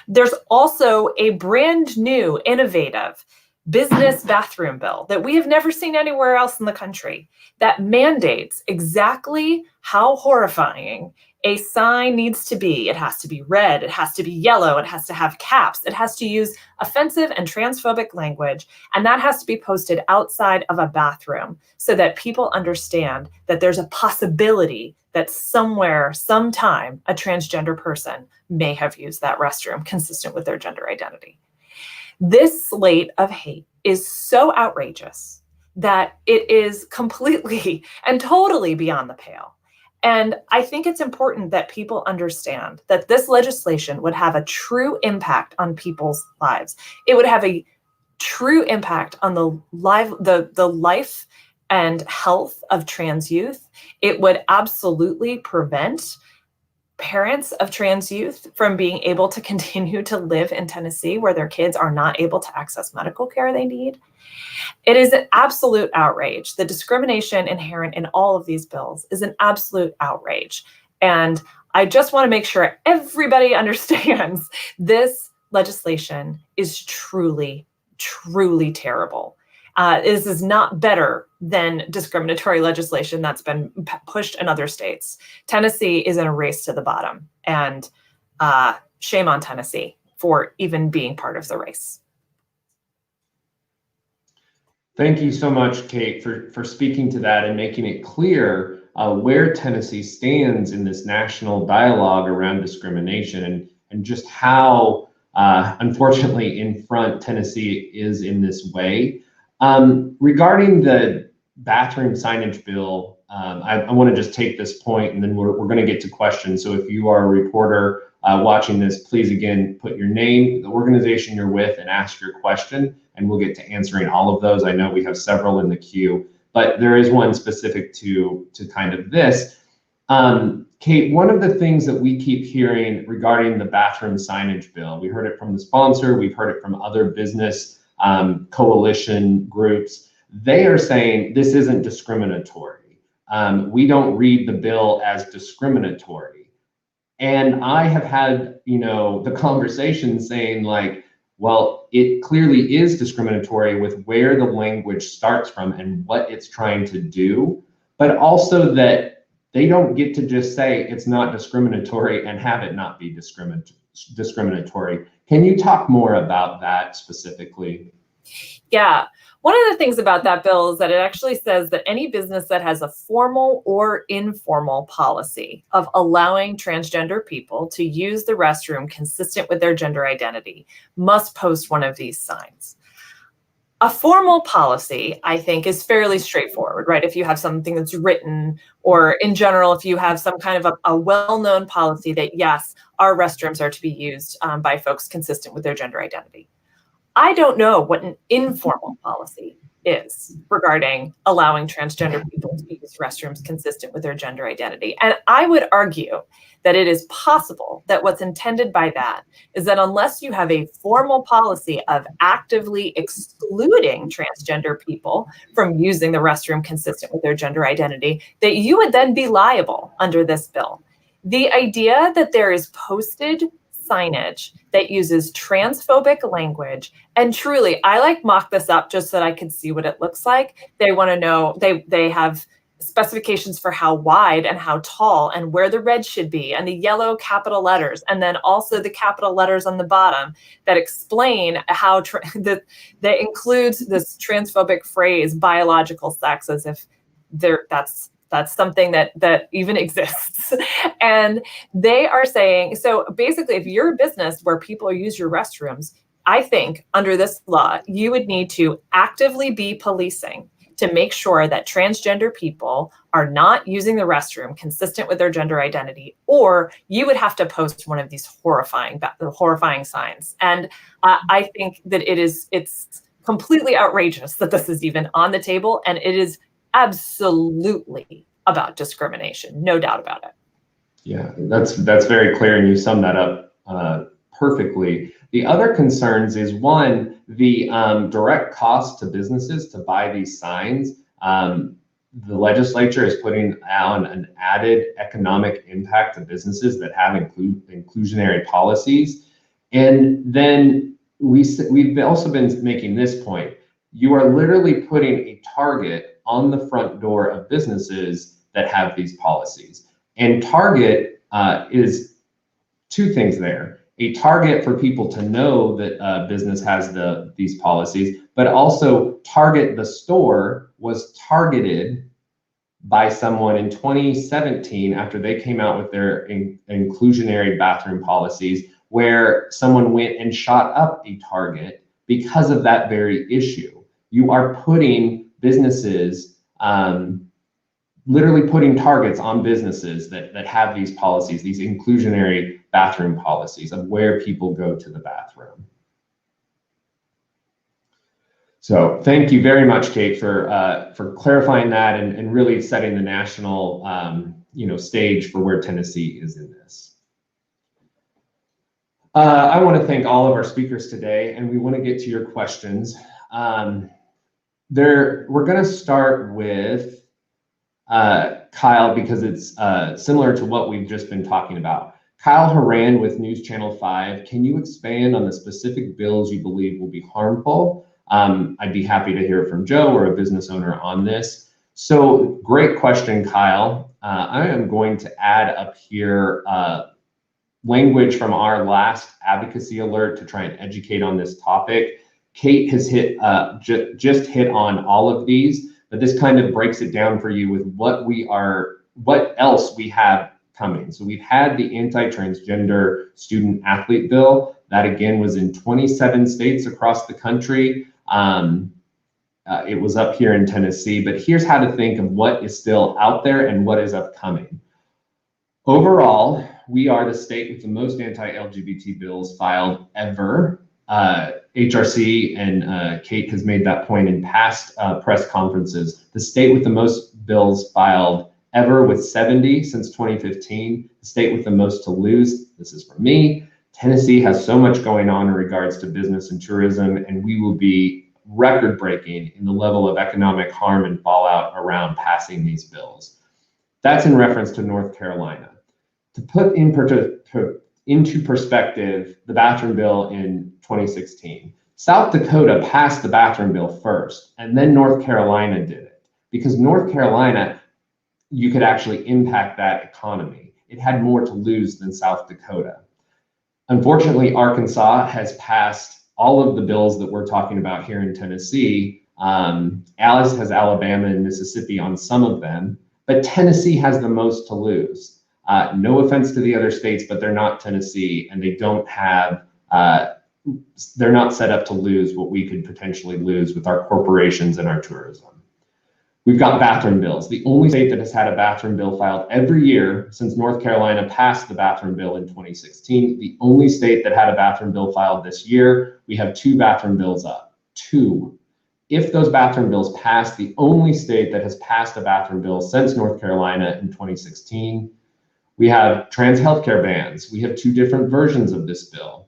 S8: There's also a brand new, innovative business bathroom bill that we have never seen anywhere else in the country that mandates exactly how horrifying a sign needs to be. It has to be red, it has to be yellow, it has to have caps, it has to use offensive and transphobic language, and that has to be posted outside of a bathroom so that people understand that there's a possibility that somewhere, sometime, a transgender person may have used that restroom consistent with their gender identity. This slate of hate is so outrageous that it is completely and totally beyond the pale. And I think it's important that people understand that this legislation would have a true impact on people's lives. It would have a true impact on the life and health of trans youth. It would absolutely prevent parents of trans youth from being able to continue to live in Tennessee where their kids are not able to access medical care they need. It is an absolute outrage. The discrimination inherent in all of these bills is an absolute outrage. And I just want to make sure everybody understands this legislation is truly, truly terrible. This is not better than discriminatory legislation that's been pushed in other states. Tennessee is in a race to the bottom, and shame on Tennessee for even being part of the race.
S1: Thank you so much, Kate, for speaking to that and making it clear where Tennessee stands in this national dialogue around discrimination and just how, unfortunately, in front Tennessee is in this way. Regarding the bathroom signage bill, I want to just take this point and then we're going to get to questions. So if you are a reporter watching this, please again, put your name, the organization you're with, and ask your question, and we'll get to answering all of those. I know we have several in the queue, but there is one specific to kind of this. Kate, one of the things that we keep hearing regarding the bathroom signage bill, we heard it from the sponsor, we've heard it from other business coalition groups. They are saying this isn't discriminatory. We don't read the bill as discriminatory. And I have had, the conversation saying like, well, it clearly is discriminatory with where the language starts from and what it's trying to do, but also that they don't get to just say it's not discriminatory and have it not be discriminatory. Can you talk more about that specifically?
S8: Yeah. One of the things about that bill is that it actually says that any business that has a formal or informal policy of allowing transgender people to use the restroom consistent with their gender identity must post one of these signs. A formal policy, I think, is fairly straightforward, right? If you have something that's written, or in general, if you have some kind of a well-known policy that, yes, our restrooms are to be used by folks consistent with their gender identity. I don't know what an informal policy is regarding allowing transgender people to use restrooms consistent with their gender identity. And I would argue that it is possible that what's intended by that is that unless you have a formal policy of actively excluding transgender people from using the restroom consistent with their gender identity, that you would then be liable under this bill. The idea that there is posted signage that uses transphobic language, and truly, I mock this up just so that I could see what it looks like. They want to know, they have specifications for how wide and how tall and where the red should be and the yellow capital letters, and then also the capital letters on the bottom that explain how that includes this transphobic phrase biological sex, as if that's something that even exists. And they are saying, so basically, if you're a business where people use your restrooms, I think under this law, you would need to actively be policing to make sure that transgender people are not using the restroom consistent with their gender identity, or you would have to post one of these horrifying signs. And I think that it's completely outrageous that this is even on the table, and it is absolutely about discrimination, no doubt about it.
S1: Yeah, that's very clear, and you summed that up perfectly. The other concerns is, one, the direct cost to businesses to buy these signs. The legislature is putting on an added economic impact to businesses that have inclusionary policies. And then we've also been making this point. You are literally putting a target on the front door of businesses that have these policies. And target is two things there. A target for people to know that a business has these policies, but also target, the store was targeted by someone in 2017 after they came out with their inclusionary bathroom policies, where someone went and shot up a Target because of that very issue. You are putting businesses, literally putting targets on businesses that have these policies, these inclusionary bathroom policies of where people go to the bathroom. So thank you very much, Kate, for clarifying that and really setting the national stage for where Tennessee is in this. I want to thank all of our speakers today, and we want to get to your questions. We're going to start with Kyle, because it's similar to what we've just been talking about. Kyle Horan with News Channel 5, can you expand on the specific bills you believe will be harmful? I'd be happy to hear from Joe or a business owner on this. So great question, Kyle. I am going to add up here language from our last advocacy alert to try and educate on this topic. Kate has just hit on all of these, but this kind of breaks it down for you with what else we have coming. So we've had the anti-transgender student athlete bill that again was in 27 states across the country. It was up here in Tennessee, but here's how to think of what is still out there and what is upcoming. Overall, we are the state with the most anti-LGBT bills filed ever. HRC and Kate has made that point in past press conferences. The state with the most bills filed ever with 70 since 2015. The state with the most to lose, this is from me. Tennessee has so much going on in regards to business and tourism, and we will be record-breaking in the level of economic harm and fallout around passing these bills. That's in reference to North Carolina. To put into perspective the bathroom bill in 2016, South Dakota passed the bathroom bill first, and then North Carolina did it. Because North Carolina, you could actually impact that economy. It had more to lose than South Dakota. Unfortunately, Arkansas has passed all of the bills that we're talking about here in Tennessee. Alice has Alabama and Mississippi on some of them, but Tennessee has the most to lose. No offense to the other states, but they're not Tennessee, and they don't have, they're not set up to lose what we could potentially lose with our corporations and our tourism. We've got bathroom bills. The only state that has had a bathroom bill filed every year since North Carolina passed the bathroom bill in 2016. The only state that had a bathroom bill filed this year, we have 2 bathroom bills up. 2. If those bathroom bills pass, the only state that has passed a bathroom bill since North Carolina in 2016, we have trans healthcare bans. We have 2 different versions of this bill.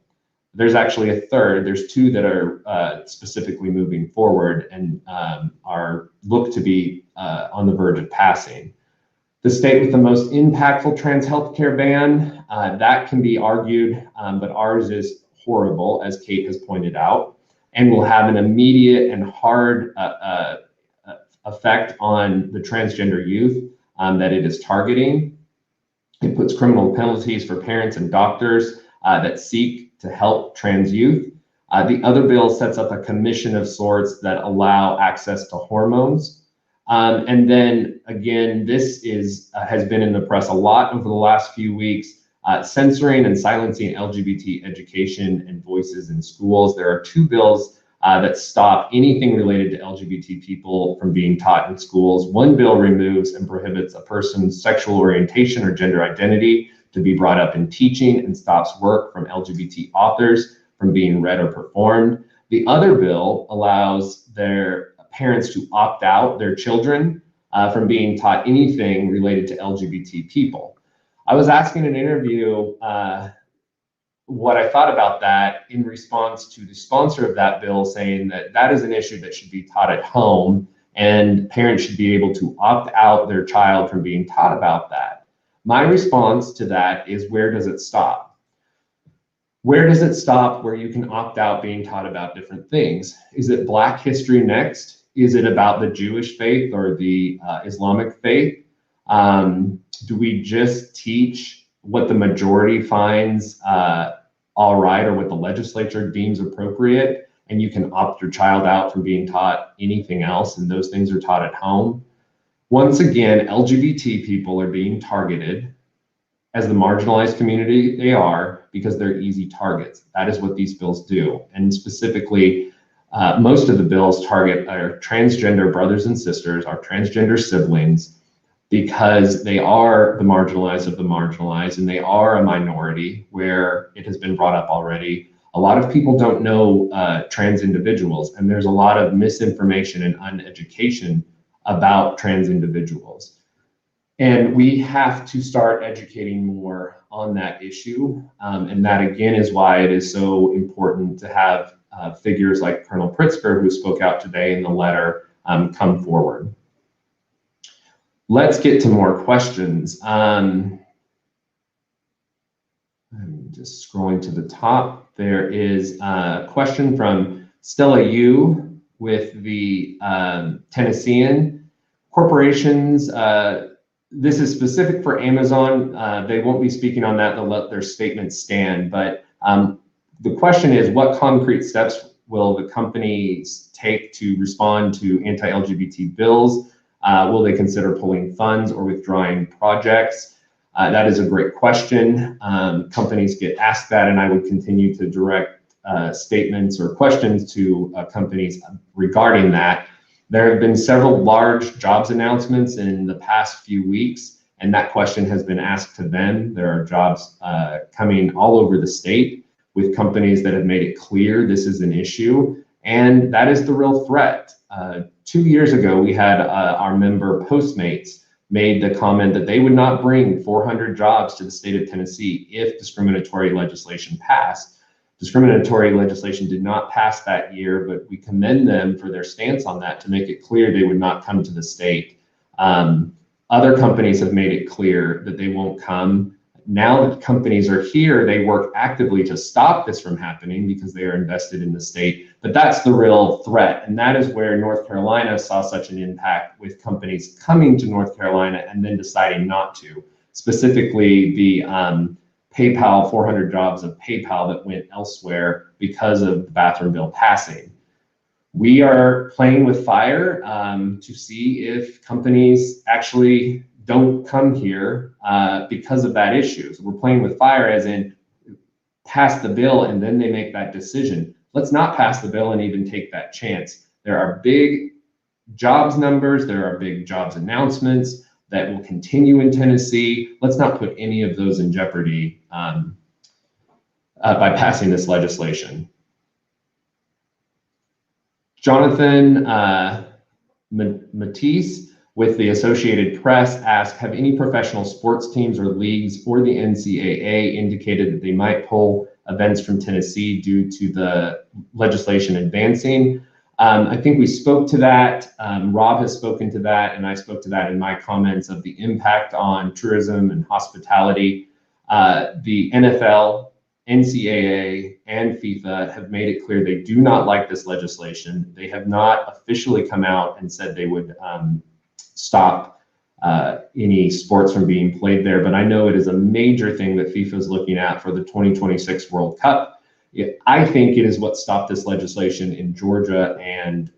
S1: There's actually a third. There's 2 that are specifically moving forward and are looked to be on the verge of passing. The state with the most impactful trans healthcare ban, that can be argued, but ours is horrible, as Kate has pointed out, and will have an immediate and hard effect on the transgender youth that it is targeting. It puts criminal penalties for parents and doctors that seek to help trans youth. The other bill sets up a commission of sorts that allow access to hormones. And then again, this has been in the press a lot over the last few weeks, censoring and silencing LGBT education and voices in schools. There are 2 bills that stop anything related to LGBT people from being taught in schools. One bill removes and prohibits a person's sexual orientation or gender identity to be brought up in teaching and stops work from LGBT authors from being read or performed. The other bill allows their parents to opt out their children from being taught anything related to LGBT people. I was asking in an interview what I thought about that in response to the sponsor of that bill saying that that is an issue that should be taught at home and parents should be able to opt out their child from being taught about that. My response to that is, where does it stop? Where does it stop where you can opt out being taught about different things? Is it Black history next? Is it about the Jewish faith or the Islamic faith? Do we just teach what the majority finds all right or what the legislature deems appropriate, and you can opt your child out from being taught anything else and those things are taught at home? Once again, LGBT people are being targeted as the marginalized community they are because they're easy targets. That is what these bills do. And specifically, most of the bills target our transgender brothers and sisters, our transgender siblings, because they are the marginalized of the marginalized and they are a minority where it has been brought up already. A lot of people don't know trans individuals, and there's a lot of misinformation and uneducation about trans individuals. And we have to start educating more on that issue. And that, again, is why it is so important to have figures like Colonel Pritzker, who spoke out today in the letter, come forward. Let's get to more questions. I'm just scrolling to the top. There is a question from Stella Yu with the Tennessean. Corporations, this is specific for Amazon. They won't be speaking on that. They'll let their statements stand. But the question is, what concrete steps will the companies take to respond to anti-LGBT bills? Will they consider pulling funds or withdrawing projects? That is a great question. Companies get asked that, and I would continue to direct statements or questions to companies regarding that. There have been several large jobs announcements in the past few weeks, and that question has been asked to them. There are jobs coming all over the state with companies that have made it clear this is an issue, and that is the real threat. 2 years ago, we had our member Postmates made the comment that they would not bring 400 jobs to the state of Tennessee if discriminatory legislation passed. Discriminatory legislation did not pass that year, but we commend them for their stance on that to make it clear they would not come to the state. Other companies have made it clear that they won't come. Now that companies are here, they work actively to stop this from happening because they are invested in the state. But that's the real threat. And that is where North Carolina saw such an impact with companies coming to North Carolina and then deciding not to. Specifically, the PayPal, 400 jobs of PayPal that went elsewhere because of the bathroom bill passing. We are playing with fire to see if companies actually don't come here because of that issue. So we're playing with fire as in pass the bill and then they make that decision. Let's not pass the bill and even take that chance. There are big jobs numbers, there are big jobs announcements that will continue in Tennessee. Let's not put any of those in jeopardy by passing this legislation. Jonathan Matisse with the Associated Press asked, have any professional sports teams or leagues or the NCAA indicated that they might pull events from Tennessee due to the legislation advancing? I think we spoke to that. Rob has spoken to that, and I spoke to that in my comments of the impact on tourism and hospitality. The NFL, NCAA, and FIFA have made it clear they do not like this legislation. They have not officially come out and said they would stop any sports from being played there, but I know it is a major thing that FIFA is looking at for the 2026 World Cup. I think it is what stopped this legislation in Georgia and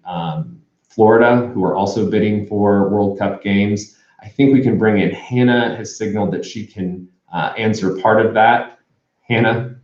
S1: Florida, who are also bidding for World Cup games. I think we can bring in Hannah has signaled that she can answer part of that. Hannah?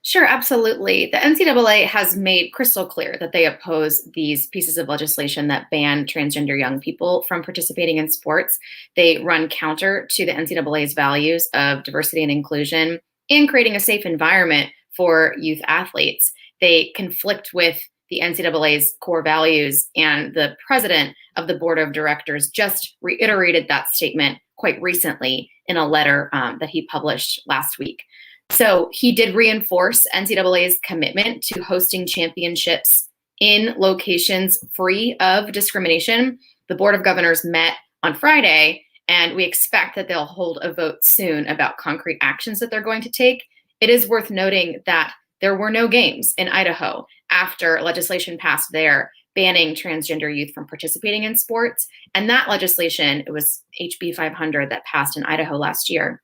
S7: Sure, absolutely. The NCAA has made crystal clear that they oppose these pieces of legislation that ban transgender young people from participating in sports. They run counter to the NCAA's values of diversity and inclusion and creating a safe environment for youth athletes. They conflict with the NCAA's core values, and the president of the board of directors just reiterated that statement quite recently in a letter that he published last week. So he did reinforce NCAA's commitment to hosting championships in locations free of discrimination. The Board of Governors met on Friday, and we expect that they'll hold a vote soon about concrete actions that they're going to take. It is worth noting that there were no games in Idaho after legislation passed there banning transgender youth from participating in sports. And that legislation, it was HB 500 that passed in Idaho last year.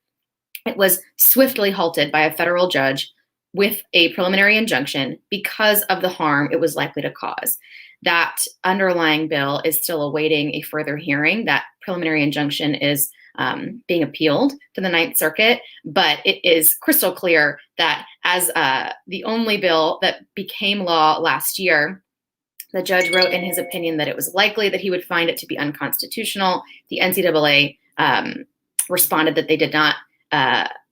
S7: It was swiftly halted by a federal judge with a preliminary injunction because of the harm it was likely to cause. That underlying bill is still awaiting a further hearing. That preliminary injunction is being appealed to the Ninth Circuit, but it is crystal clear that as the only bill that became law last year, the judge wrote in his opinion that it was likely that he would find it to be unconstitutional. The NCAA responded that they did not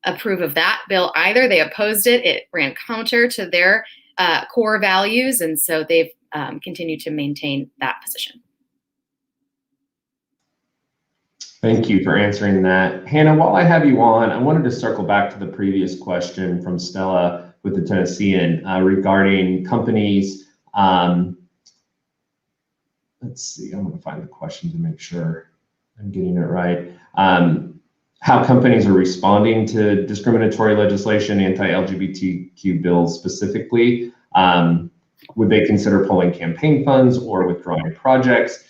S7: approve of that bill either. They opposed it. It ran counter to their core values, and so they've continued to maintain that position.
S1: Thank you for answering that. Hannah, while I have you on, I wanted to circle back to the previous question from Stella with the Tennessean regarding companies. Let's see, I'm going to find the question to make sure I'm getting it right. How companies are responding to discriminatory legislation, anti-LGBTQ bills specifically. Would they consider pulling campaign funds or withdrawing projects?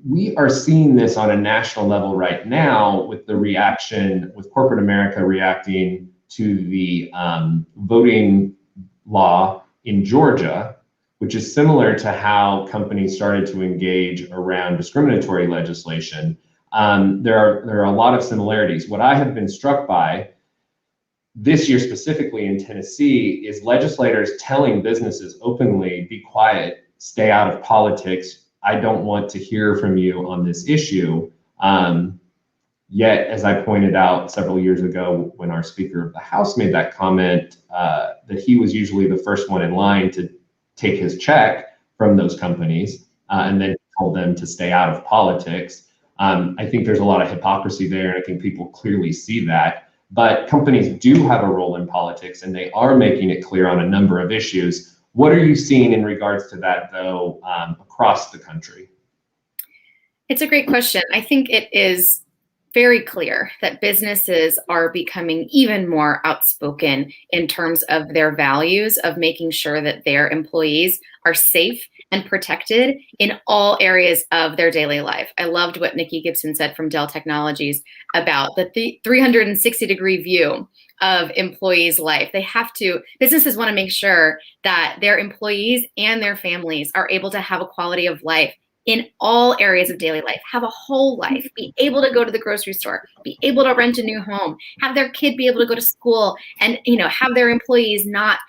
S1: We are seeing this on a national level right now with the reaction, with corporate America reacting to the voting law in Georgia, which is similar to how companies started to engage around discriminatory legislation. There are a lot of similarities. What I have been struck by this year specifically in Tennessee is legislators telling businesses openly, be quiet, stay out of politics. I don't want to hear from you on this issue. Yet, as I pointed out several years ago when our Speaker of the House made that comment, that he was usually the first one in line to take his check from those companies and then told them to stay out of politics. I think there's a lot of hypocrisy there, and I think people clearly see that. But companies do have a role in politics, and they are making it clear on a number of issues. What are you seeing in regards to that, though, across the country?
S7: It's a great question. I think it is very clear that businesses are becoming even more outspoken in terms of their values of making sure that their employees are safe and protected in all areas of their daily life. I loved what Nikki Gibson said from Dell Technologies about the 360-degree view of employees' life. Businesses want to make sure that their employees and their families are able to have a quality of life in all areas of daily life, have a whole life, be able to go to the grocery store, be able to rent a new home, have their kid be able to go to school, and have their employees not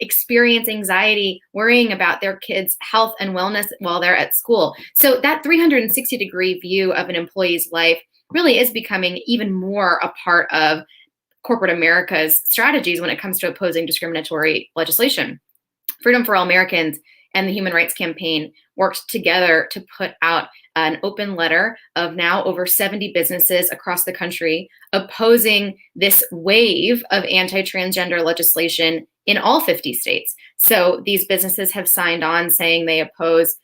S7: experience anxiety, worrying about their kids' health and wellness while they're at school. So that 360-degree view of an employee's life really is becoming even more a part of corporate America's strategies when it comes to opposing discriminatory legislation. Freedom for All Americans and the Human Rights Campaign worked together to put out an open letter of now over 70 businesses across the country opposing this wave of anti-transgender legislation in all 50 states. So these businesses have signed on saying they oppose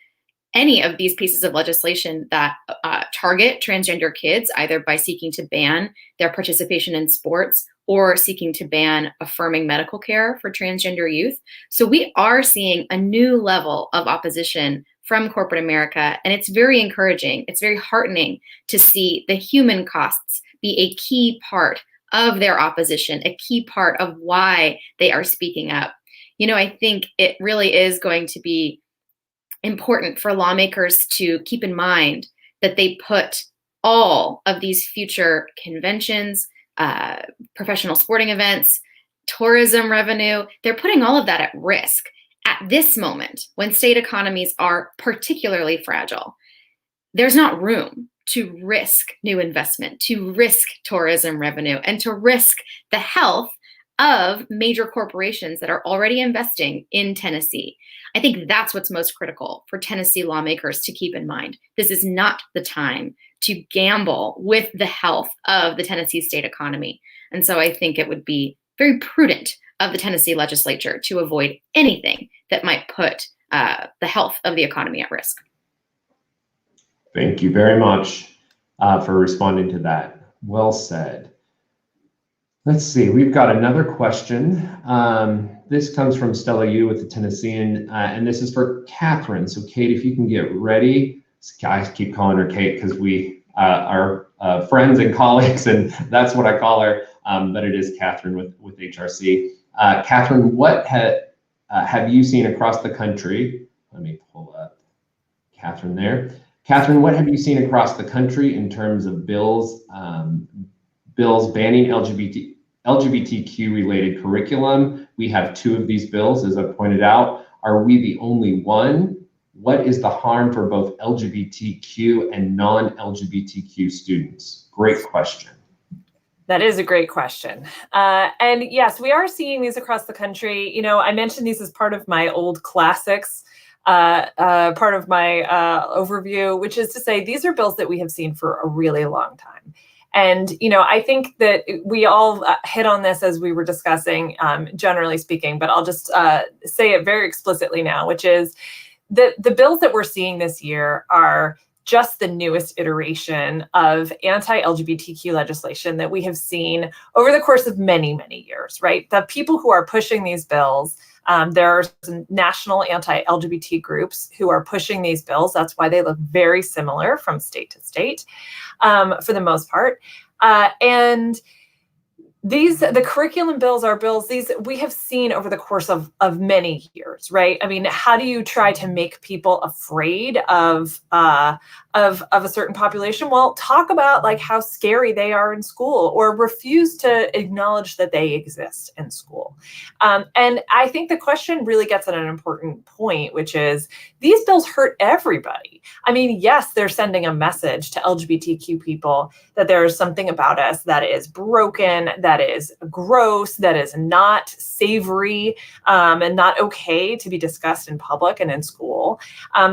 S7: any of these pieces of legislation that target transgender kids, either by seeking to ban their participation in sports or seeking to ban affirming medical care for transgender youth. So we are seeing a new level of opposition from corporate America, and it's very encouraging. It's very heartening to see the human costs be a key part of their opposition, a key part of why they are speaking up. I think it really is going to be important for lawmakers to keep in mind that they put all of these future conventions, professional sporting events, tourism revenue, they're putting all of that at risk at this moment when state economies are particularly fragile. There's not room to risk new investment, to risk tourism revenue, and to risk the health of major corporations that are already investing in Tennessee. I think that's what's most critical for Tennessee lawmakers to keep in mind. This is not the time to gamble with the health of the Tennessee state economy. And so I think it would be very prudent of the Tennessee legislature to avoid anything that might put the health of the economy at risk.
S1: Thank you very much for responding to that. Well said. Let's see, we've got another question. This comes from Stella Yu with the Tennessean, and this is for Catherine. So Kate, if you can get ready. I keep calling her Kate because we are friends and colleagues, and that's what I call her, but it is Catherine with HRC. Catherine, what have you seen across the country? Let me pull up Catherine there. Catherine, what have you seen across the country in terms of bills banning LGBTQ related curriculum? We have 2 of these bills, as I pointed out. Are we the only one? What is the harm for both LGBTQ and non-LGBTQ students? Great question.
S8: That is a great question. And yes, we are seeing these across the country. I mentioned these as part of my old classics part of my overview, which is to say these are bills that we have seen for a really long time. And, I think that we all hit on this as we were discussing, generally speaking, but I'll just say it very explicitly now, which is that the bills that we're seeing this year are just the newest iteration of anti-LGBTQ legislation that we have seen over the course of many, many years, right? The people who are pushing these bills, there are some national anti-LGBT groups who are pushing these bills. That's why they look very similar from state to state, for the most part. And the curriculum bills are bills, these we have seen over the course of many years, right? I mean, how do you try to make people afraid of a certain population? Well, talk about like how scary they are in school, or refuse to acknowledge that they exist in school. And I think the question really gets at an important point, which is these bills hurt everybody. I mean, yes, they're sending a message to LGBTQ people that there is something about us that is broken, that is gross, that is not savory, and not okay to be discussed in public and in school.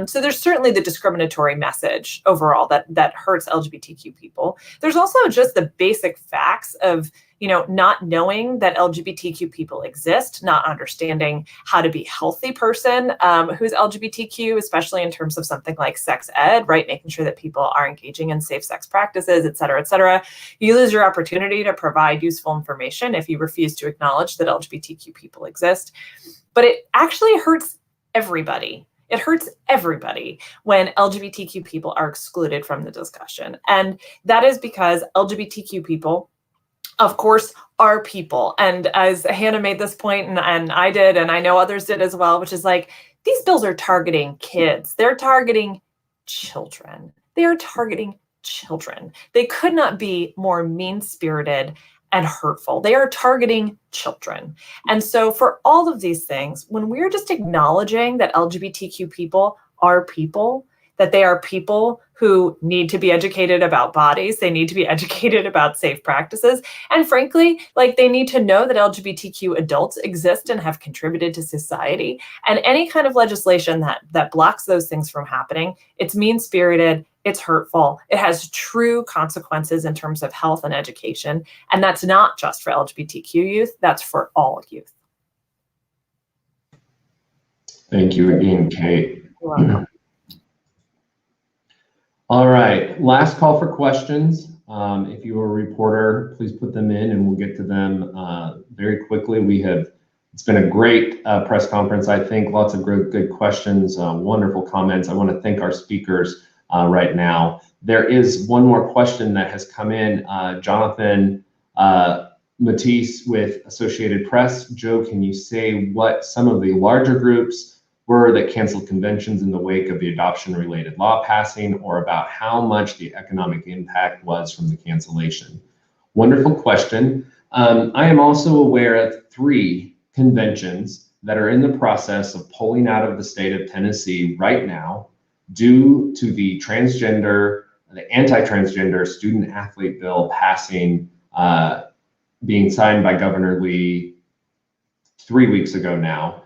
S8: So there's certainly the discriminatory message overall that hurts LGBTQ people. There's also just the basic facts of not knowing that LGBTQ people exist, not understanding how to be a healthy person who's LGBTQ, especially in terms of something like sex ed, right? Making sure that people are engaging in safe sex practices, et cetera, et cetera. You lose your opportunity to provide useful information if you refuse to acknowledge that LGBTQ people exist. But it actually hurts everybody. It hurts everybody when LGBTQ people are excluded from the discussion. And that is because LGBTQ people, of course, are people. And as Hannah made this point, and I did, and I know others did as well, which is like, these bills are targeting kids. They're targeting children. They are targeting children. They could not be more mean-spirited and hurtful. They are targeting children. And so for all of these things, when we're just acknowledging that LGBTQ people are people, that they are people who need to be educated about bodies, they need to be educated about safe practices, and frankly, like they need to know that LGBTQ adults exist and have contributed to society. And any kind of legislation that blocks those things from happening, it's mean-spirited, it's hurtful, it has true consequences in terms of health and education. And that's not just for LGBTQ youth, that's for all youth.
S1: Thank you again, Kate.
S8: You're welcome.
S1: All right, last call for questions. If you're a reporter, please put them in and we'll get to them very quickly. It's been a great press conference, I think. Lots of good questions, wonderful comments. I want to thank our speakers right now. There is one more question that has come in. Jonathan Matisse with Associated Press. Joe, can you say what some of the larger groups were that canceled conventions in the wake of the adoption-related law passing, or about how much the economic impact was from the cancellation? Wonderful question. I am also aware of 3 conventions that are in the process of pulling out of the state of Tennessee right now due to the anti-transgender student-athlete bill passing, being signed by Governor Lee 3 weeks ago now.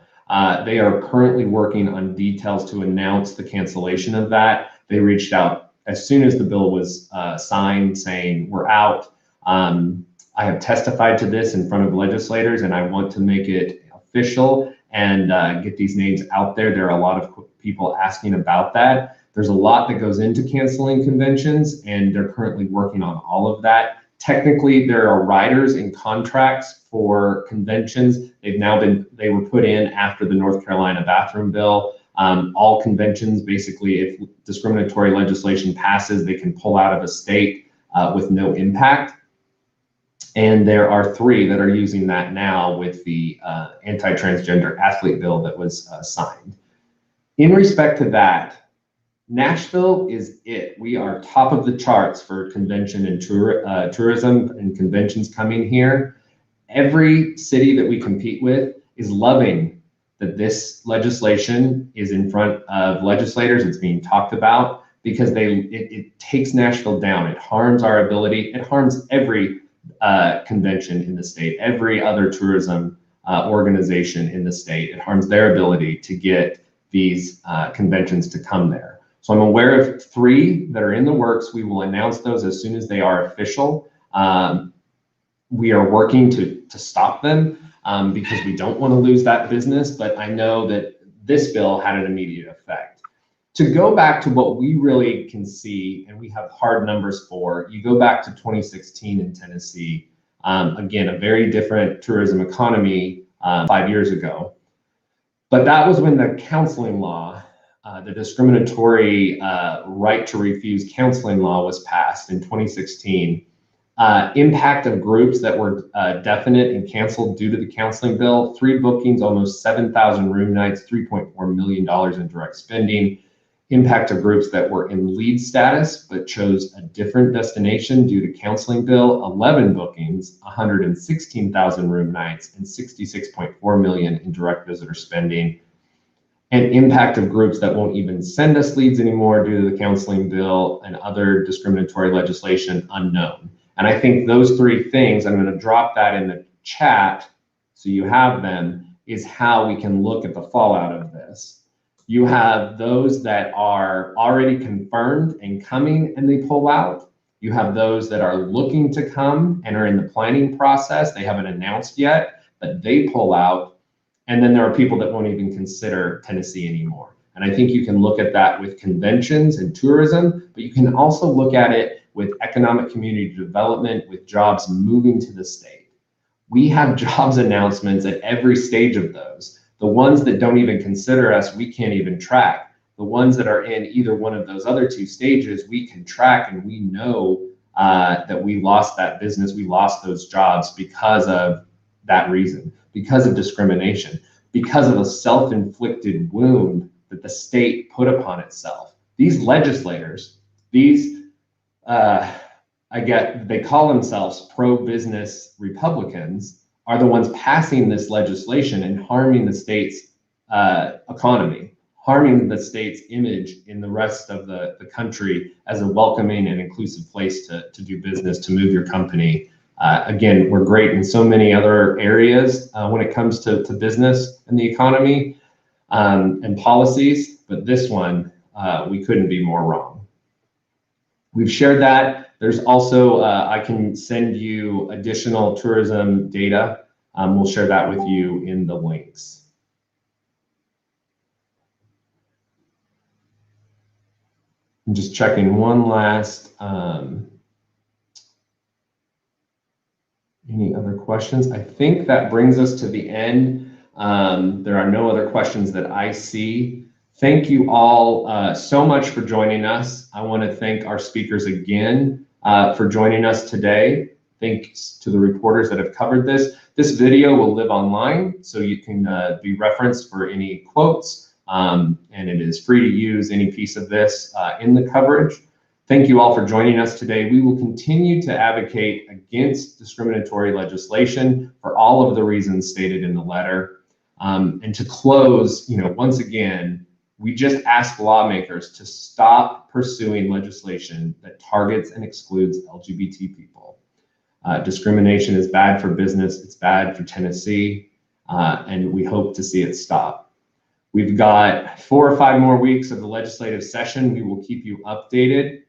S1: They are currently working on details to announce the cancellation of that. They reached out as soon as the bill was signed, saying, we're out. I have testified to this in front of legislators, and I want to make it official and get these names out there. There are a lot of people asking about that. There's a lot that goes into canceling conventions, and they're currently working on all of that. Technically, there are riders in contracts for conventions. They were put in after the North Carolina bathroom bill. All conventions, basically, if discriminatory legislation passes, they can pull out of a state with no impact. And there are 3 that are using that now with the anti-transgender athlete bill that was signed. In respect to that, Nashville is it. We are top of the charts for convention and tourism and conventions coming here. Every city that we compete with is loving that this legislation is in front of legislators. It's being talked about because it takes Nashville down. It harms our ability. It harms every convention in the state, every other tourism organization in the state. It harms their ability to get these conventions to come there. So I'm aware of 3 that are in the works. We will announce those as soon as they are official. We are working to stop them because we don't want to lose that business, but I know that this bill had an immediate effect. To go back to what we really can see, and we have hard numbers for, you go back to 2016 in Tennessee, again, a very different tourism economy 5 years ago. But that was when the counseling law, the discriminatory right to refuse counseling law was passed in 2016. Impact of groups that were definite and canceled due to the counseling bill: 3 bookings, almost 7,000 room nights, $3.4 million in direct spending. Impact of groups that were in lead status but chose a different destination due to counseling bill: 11 bookings, 116,000 room nights, and $66.4 million in direct visitor spending. And impact of groups that won't even send us leads anymore due to the counseling bill and other discriminatory legislation: unknown. And I think those 3 things, I'm going to drop that in the chat so you have them, is how we can look at the fallout of this. You have those that are already confirmed and coming and they pull out. You have those that are looking to come and are in the planning process. They haven't announced yet, but they pull out. And then there are people that won't even consider Tennessee anymore. And I think you can look at that with conventions and tourism, but you can also look at it with economic community development, with jobs moving to the state. We have jobs announcements at every stage of those. The ones that don't even consider us, we can't even track. The ones that are in either one of those other 2 stages, we can track, and we know that we lost that business, we lost those jobs because of that reason, because of discrimination, because of a self-inflicted wound that the state put upon itself. These legislators, they call themselves pro-business Republicans, are the ones passing this legislation and harming the state's economy, harming the state's image in the rest of the country as a welcoming and inclusive place to do business, to move your company. Again, we're great in so many other areas when it comes to business and the economy and policies, but this one, we couldn't be more wrong. We've shared that. There's also, I can send you additional tourism data. We'll share that with you in the links. I'm just checking one last, any other questions? I think that brings us to the end. There are no other questions that I see. Thank you all so much for joining us. I want to thank our speakers again for joining us today. Thanks to the reporters that have covered this. This video will live online, so you can be referenced for any quotes, and it is free to use any piece of this in the coverage. Thank you all for joining us today. We will continue to advocate against discriminatory legislation for all of the reasons stated in the letter. And to close, once again, we just ask lawmakers to stop pursuing legislation that targets and excludes LGBT people. Discrimination is bad for business, it's bad for Tennessee, and we hope to see it stop. We've got 4 or 5 more weeks of the legislative session. We will keep you updated.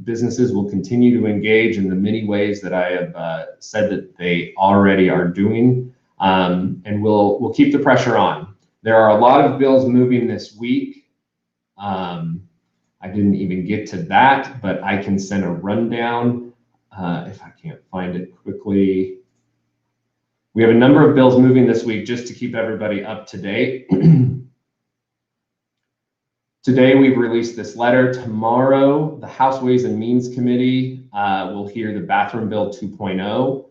S1: Businesses will continue to engage in the many ways that I have said that they already are doing, and we'll keep the pressure on. There are a lot of bills moving this week. I didn't even get to that, but I can send a rundown if I can't find it quickly. We have a number of bills moving this week just to keep everybody up to date. Today, we've released this letter. Tomorrow, the House Ways and Means Committee will hear the Bathroom Bill 2.0.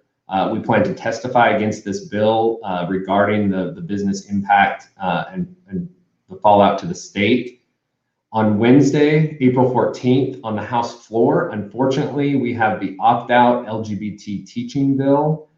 S1: We plan to testify against this bill regarding the business impact and the fallout to the state. On Wednesday, April 14th, on the House floor, unfortunately, we have the opt-out LGBT teaching bill.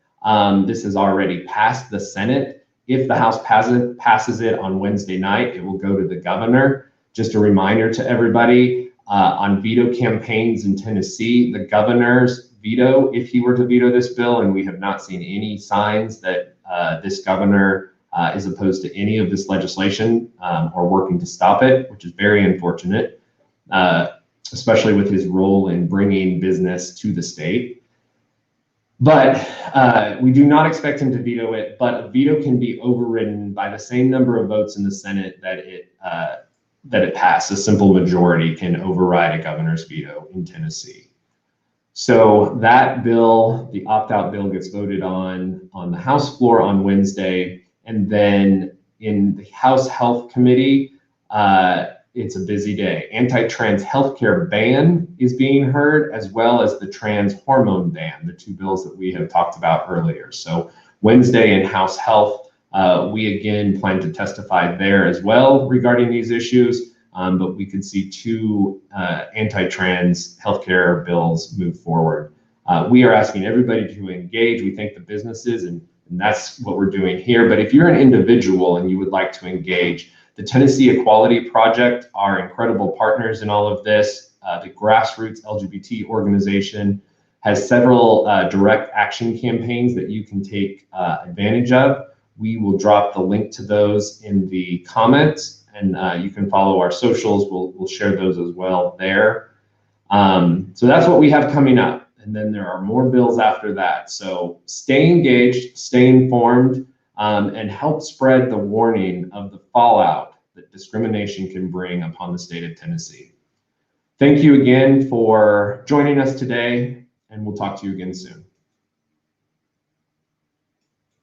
S1: This has already passed the Senate. If the House passes it on Wednesday night, it will go to the governor. Just a reminder to everybody, on veto campaigns in Tennessee, the governor's veto, if he were to veto this bill, and we have not seen any signs that this governor is opposed to any of this legislation or working to stop it, which is very unfortunate, especially with his role in bringing business to the state. But we do not expect him to veto it, but a veto can be overridden by the same number of votes in the Senate that it passed. A simple majority can override a governor's veto in Tennessee. So that bill, the opt-out bill, gets voted on the House floor on Wednesday, and then in the House Health Committee, it's a busy day. Anti-trans healthcare ban is being heard, as well as the trans hormone ban, the two bills that we have talked about earlier. So Wednesday in House Health, we again plan to testify there as well regarding these issues, but we could see two anti-trans healthcare bills move forward. We are asking everybody to engage. We thank the businesses, and that's what we're doing here. But if you're an individual and you would like to engage, the Tennessee Equality Project are incredible partners in all of this. The Grassroots LGBT organization has several direct action campaigns that you can take advantage of. We will drop the link to those in the comments, and you can follow our socials. We'll share those as well there. So that's what we have coming up. And then there are more bills after that. So stay engaged, stay informed, and help spread the warning of the fallout that discrimination can bring upon the state of Tennessee. Thank you again for joining us today, and we'll talk to you again soon.